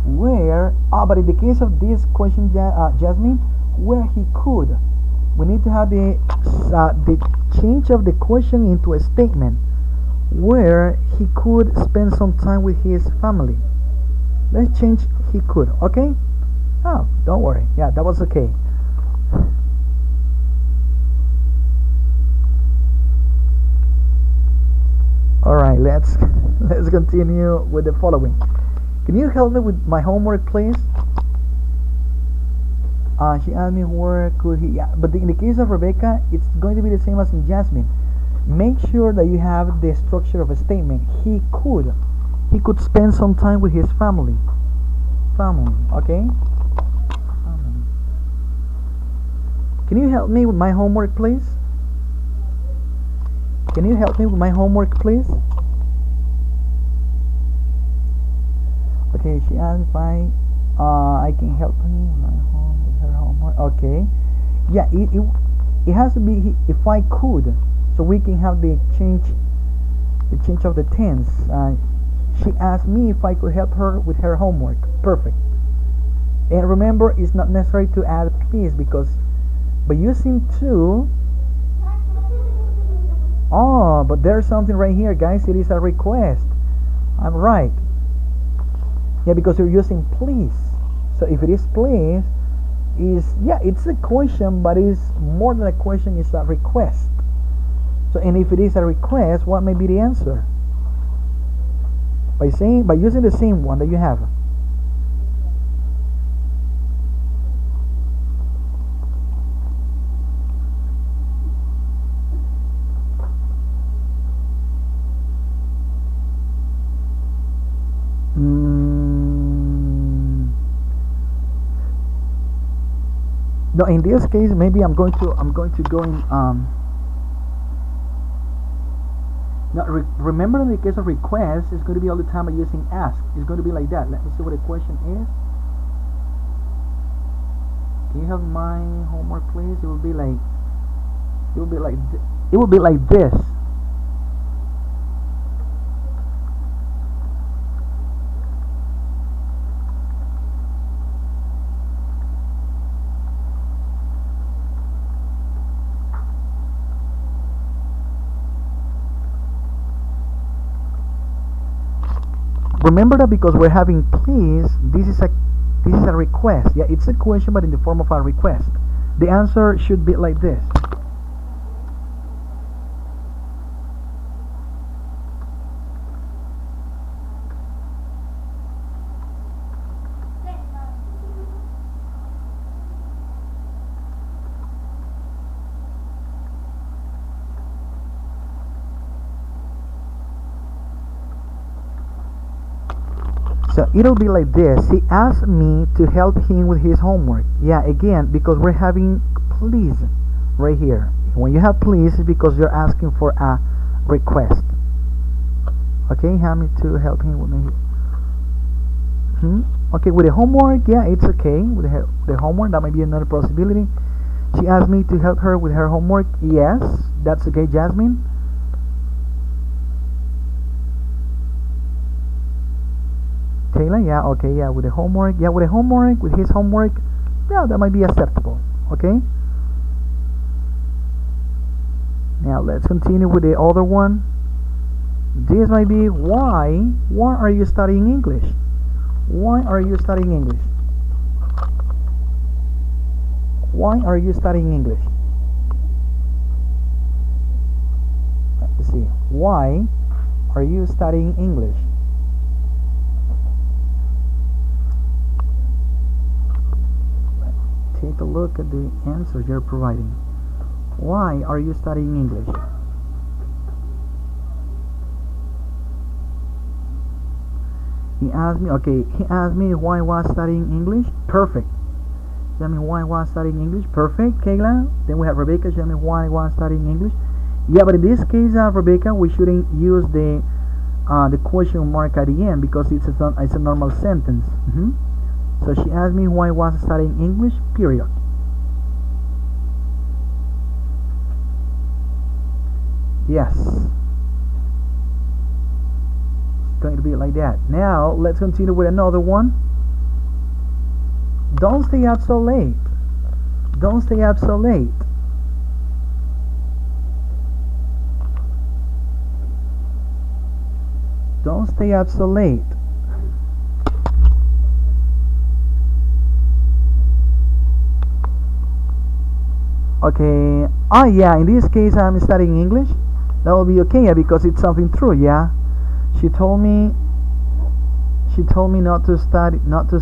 where. But in the case of this question, Jasmine, where he could. We need to have the change of the question into a statement where he could spend some time with his family. Let's change he could, okay? Oh, don't worry. Yeah, that was okay. All right, let's let's continue with the following. Can you help me with my homework, please? She asked me where could he. Yeah, but in the case of Rebecca, it's going to be the same as in Jasmine. Make sure that you have the structure of a statement. He could spend some time with his family. Family, okay? Family. Can you help me with my homework, please? Can you help me with my homework, please? Okay, she asked if I can help her with her homework. Okay, yeah, it has to be if I could, so we can have the change of the tense. She asked me if I could help her with her homework. Perfect. And remember, it's not necessary to add please because by using to. Oh, but there's something right here, guys. It is a request. I'm right. Yeah, because you're using please. So if it is please, it's a question, but it's more than a question. It's a request. So, and if it is a request, what may be the answer? By using the same one that you have. No, in this case, maybe I'm going to go in. Now, remember, in the case of request, it's going to be all the time by using ask. It's going to be like that. Let me see what the question is. Can you have my homework, please? It will be like. It will be like. It will be like this. Remember that because we're having please, this is a request. Yeah, it's a question, but in the form of a request. The answer should be like this. So it'll be like this. He asked me to help him with his homework. Yeah, again, because we're having please right here. When you have please, it's because you're asking for a request. Okay, help me to help him with my. Okay, with the homework, yeah, it's okay. With the homework, that might be another possibility. She asked me to help her with her homework. Yes, that's okay, Jasmine. Taylor, yeah, okay, yeah, with the homework, with his homework, yeah, that might be acceptable, okay? Now, let's continue with the other one. This might be why are you studying English? Why are you studying English? Why are you studying English? Let's see, why are you studying English? Take a look at the answers you're providing. Why are you studying English? He asked me why I was studying English. Perfect. Tell me why I was studying English. Perfect, Kayla. Then we have Rebecca. Tell me why I was studying English. Yeah, but in this case, Rebecca, we shouldn't use the question mark at the end because it's a normal sentence. So she asked me why I was studying English, period. Yes. It's going to be like that. Now, let's continue with another one. Don't stay up so late. Don't stay up so late. Don't stay up so late. Okay. Yeah, in this case I'm studying English. That will be okay, yeah, because it's something true, yeah. She told me not to study, not to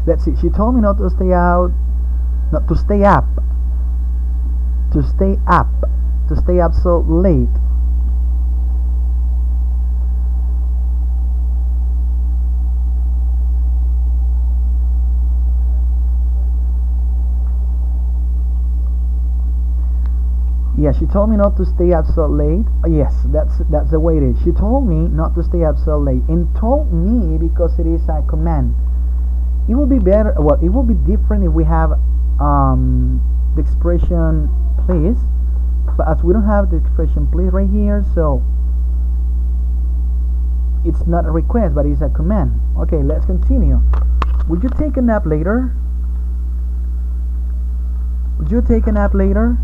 let's see. She told me not to stay out, not to stay up, to stay up, to stay up so late. Yeah, she told me not to stay up so late. Yes, that's the way it is. She told me not to stay up so late, and told me because it is a command. It will be better. Well, it will be different if we have the expression please, but as we don't have the expression please right here, so it's not a request, but it's a command. Okay, let's continue. Would you take a nap later? Would you take a nap later?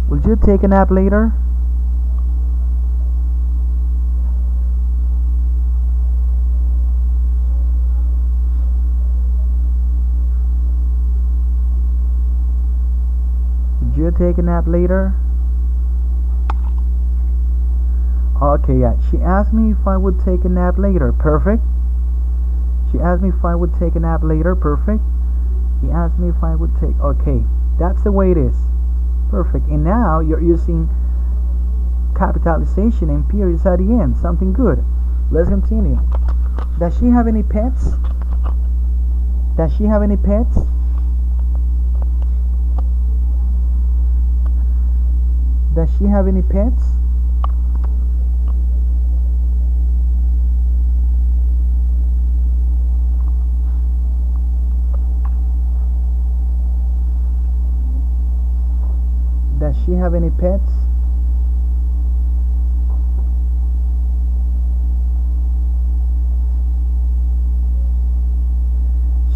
Would you take a nap later? Would you take a nap later? Okay, yeah. She asked me if I would take a nap later. Perfect. She asked me if I would take a nap later. Perfect. He asked me if I would take. Okay, that's the way it is. Perfect. And now you're using capitalization and periods at the end. Something good. Let's continue. Does she have any pets? Does she have any pets? Does she have any pets? Does she have any pets?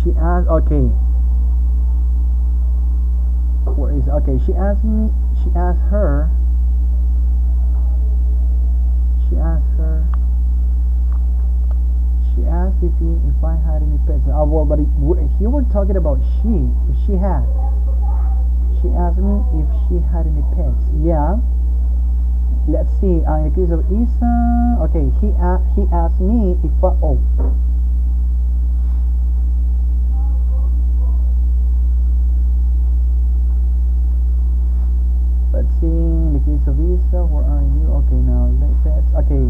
She asked, okay. Where is, okay, she asked me, she asked her, she asked her, she asked if I had any pets. Oh, well, but here we're talking about she, if she had. She asked me if she had any pets. Yeah. Let's see. In the case of Isa, okay, he asked me if I, oh. Let's see. In the case of Isa, where are you? Okay, now pets. Okay.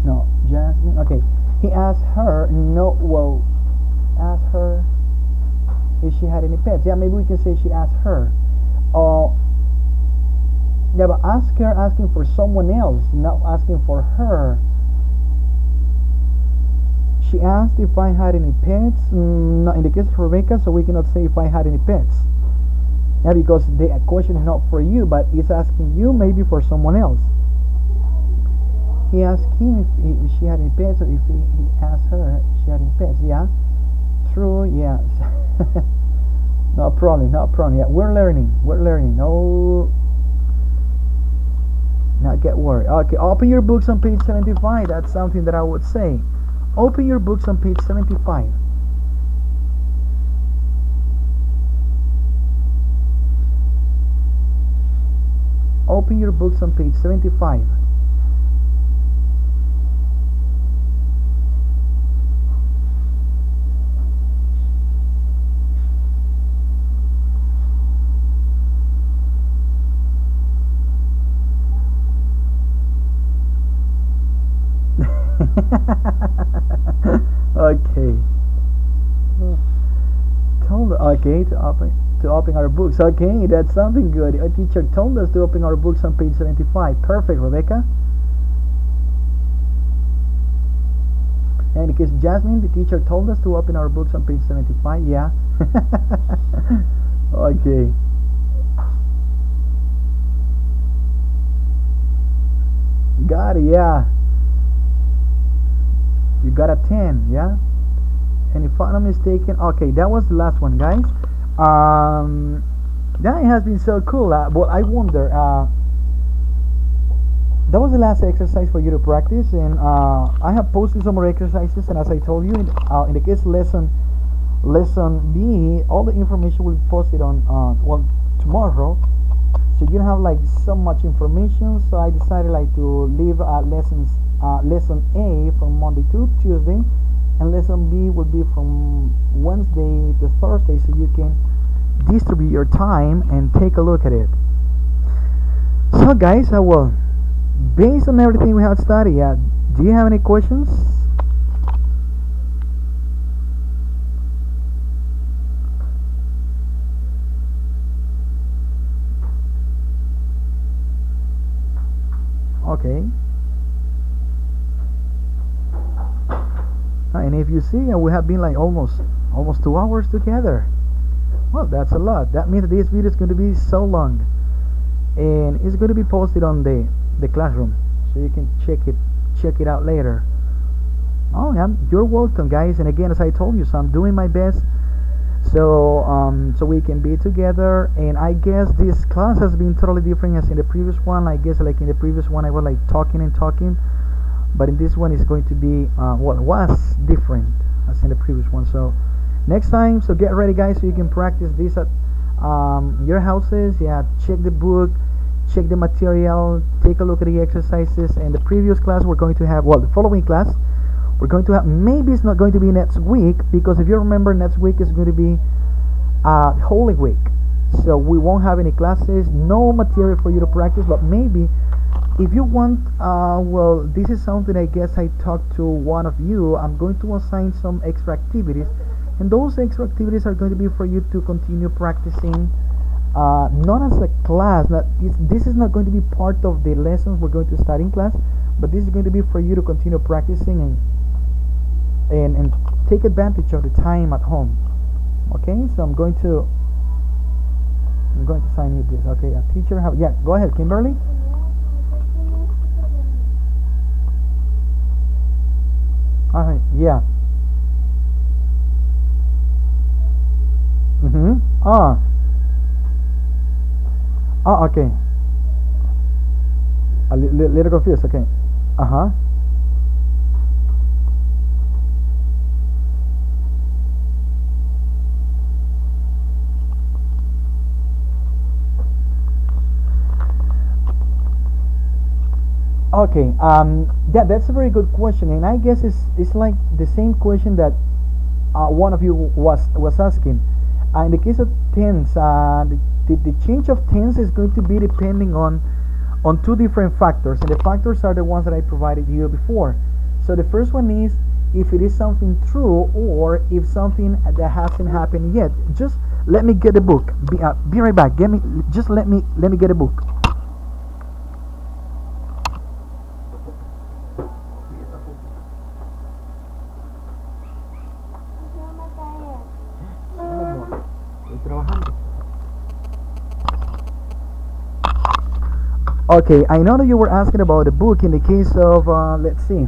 No, Jasmine. Okay. He asked her. No. Well, asked her if she had any pets. Yeah, maybe we can say she asked her. Yeah, but ask her, asking for someone else, not asking for her. She asked if I had any pets. No, in the case of Rebecca, so we cannot say if I had any pets. Yeah, because the question is not for you, but it's asking you maybe for someone else. He asked him if she had any pets, or if he asked her if she had any pets. Yeah, true. Yes. No problem, no problem. Yeah, we're learning. No, not get worried. Okay, open your books on page 75. That's something that I would say. Open your books on page 75. Open your books on page 75. Okay. Okay, to open our books. Okay, that's something good. A teacher told us to open our books on page 75. Perfect, Rebecca. And in case Jasmine, the teacher told us to open our books on page 75. Yeah. Okay. Got it. Yeah. You got a 10, yeah? And if I'm not mistaken, okay, that was the last one, guys. That has been so cool. Well, I wonder, that was the last exercise for you to practice, and I have posted some more exercises, and as I told you, in the kids lesson Lesson B, all the information will be posted on well, tomorrow, so you don't have like so much information. So I decided like to leave lesson A from Monday to Tuesday, and lesson B will be from Wednesday to Thursday, so you can distribute your time and take a look at it. So guys, I will, based on everything we have studied, do you have any questions? Okay. And if you see, we have been like almost 2 hours together. Well, that's a lot. That means this video is going to be so long, and it's going to be posted on the classroom, so you can check it out later. Oh, yeah, you're welcome, guys. And again, as I told you, so I'm doing my best, so we can be together. And I guess this class has been totally different as in the previous one. I guess like in the previous one I was like talking and talking, but in this one it's going to be what was different as in the previous one. So next time, so get ready, guys, so you can practice this at your houses. Yeah, check the book, check the material, take a look at the exercises. And the previous class we're going to have, well, the following class we're going to have, maybe it's not going to be next week, because if you remember, next week is going to be Holy Week, so we won't have any classes, no material for you to practice. But maybe if you want, well, this is something I guess I talked to one of you. I'm going to assign some extra activities, and those extra activities are going to be for you to continue practicing, not as a class. This is not going to be part of the lessons we're going to study in class, but this is going to be for you to continue practicing and take advantage of the time at home. Okay, so I'm going to sign you this. Okay, a teacher have, yeah, go ahead, Kimberly. Yeah. Ah. Okay. A little confused. Okay. Uh-huh. Okay. Yeah, that's a very good question, and I guess it's like the same question that one of you was asking. In the case of tense, the change of tense is going to be depending on two different factors, and the factors are the ones that I provided you before. So the first one is if it is something true, or if something that hasn't happened yet. Just let me get the book. Be right back. Just let me get a book. Okay, I know that you were asking about the book. In the case of, let's see.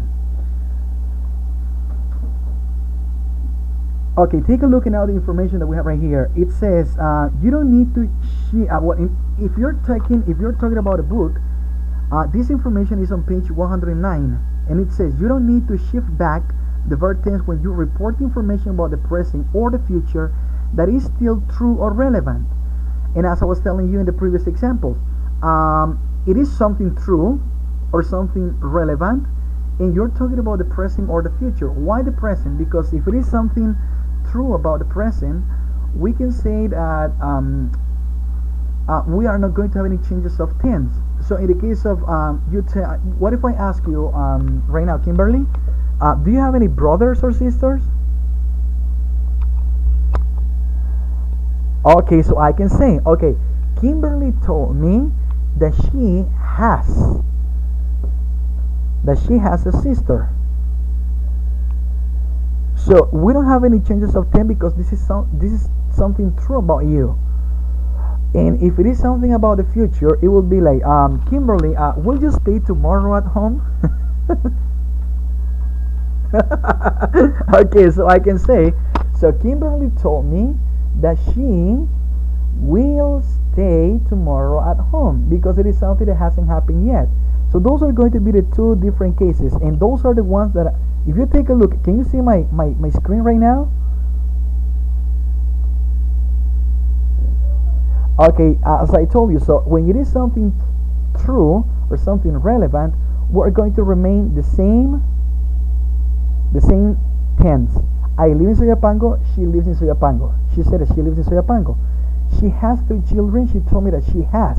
Okay, take a look at now the information that we have right here. It says you don't need to if you're talking about a book. This information is on page 109, and it says you don't need to shift back the verb tense when you report information about the present or the future that is still true or relevant. And as I was telling you in the previous examples, it is something true or something relevant, and you're talking about the present or the future. Why the present? Because if it is something true about the present, we can say that we are not going to have any changes of tense. So in the case of what if I ask you right now, Kimberly, do you have any brothers or sisters? Okay, so I can say, okay, Kimberly told me that she has a sister. So we don't have any changes of tense because this is something true about you. And if it is something about the future, it will be like, Kimberly, will you stay tomorrow at home? Okay, so I can say, so Kimberly told me that she will stay tomorrow at home, because it is something that hasn't happened yet. So those are going to be the two different cases, and those are the ones that, if you take a look, can you see my screen right now? Okay, as I told you, so when it is something true or something relevant, we're going to remain the same tense. I live in Soyapango. She lives in Soyapango. She said that she lives in Soyapango. She has 3 children. She told me that she has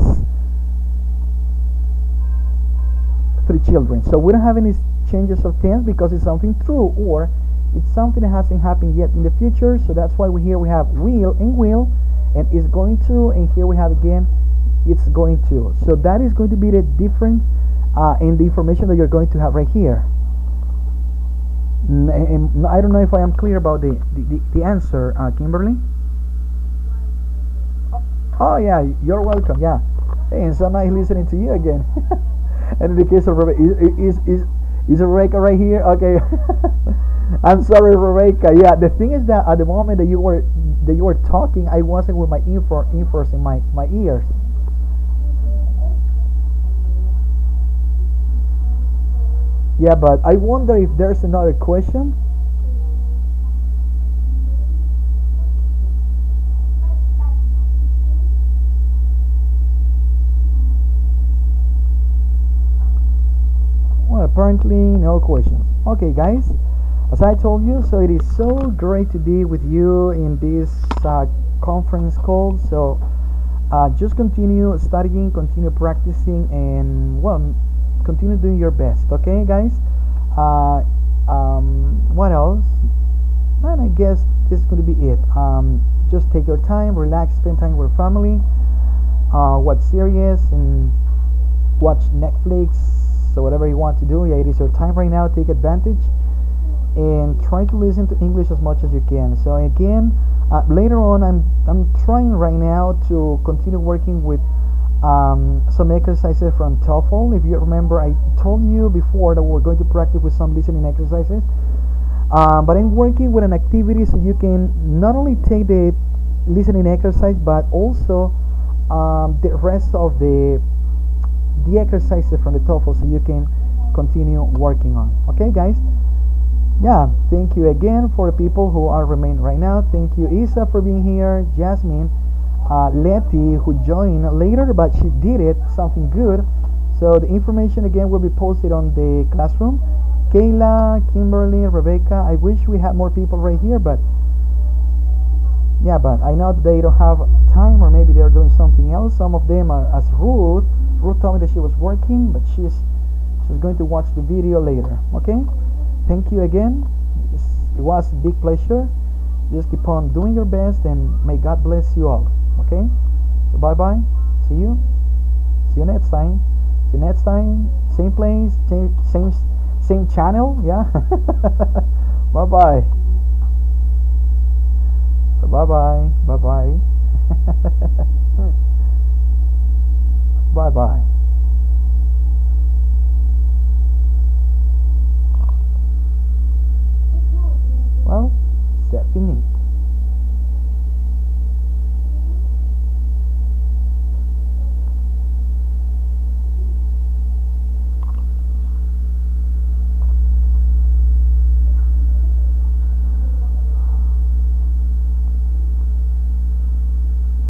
3 children. So we don't have any changes of tense because it's something true or it's something that hasn't happened yet in the future. So that's why we here we have will and is going to, and here we have again it's going to. So that is going to be the difference in the information that you're going to have right here. I don't know if I am clear about the answer, Kimberly. Oh yeah, you're welcome. Yeah, hey, and so nice listening to you again. And in the case of Rebecca, is Rebecca right here? Okay. I'm sorry, Rebecca. Yeah, the thing is that at the moment that you were talking, I wasn't with my earphones in my ears. Yeah, but I wonder if there's another question. Well, apparently no questions. Okay, guys. As I told you, so it is so great to be with you in this conference call. So just continue studying, continue practicing, and well, continue doing your best. Okay, guys. Uh, what else? And I guess this is going to be it. Just take your time, relax, spend time with family, watch series, and watch Netflix. So whatever you want to do, yeah, it is your time right now. Take advantage and try to listen to English as much as you can. So again, later on, I'm trying right now to continue working with some exercises from TOEFL. If you remember, I told you before that we're going to practice with some listening exercises. But I'm working with an activity so you can not only take the listening exercise, but also the rest of the exercises from the TOEFL so you can continue working on. Okay, guys? Yeah, thank you again for the people who are remain right now. Thank you, Isa, for being here. Jasmine, Letty, who joined later, but she did it something good. So the information again will be posted on the classroom. Kayla, Kimberly, Rebecca. I wish we had more people right here, but yeah, but I know they don't have time, or maybe they're doing something else. Some of them are as Ruth. Ruth told me that she was working, but she's going to watch the video later. Okay. Thank you again. It was a big pleasure. Just keep on doing your best, and may God bless you all. Okay. So bye bye. See you. See you next time. See you next time. Same place. Same channel. Yeah. Bye bye. So bye bye. Bye bye. Bye bye. Well, Stephanie.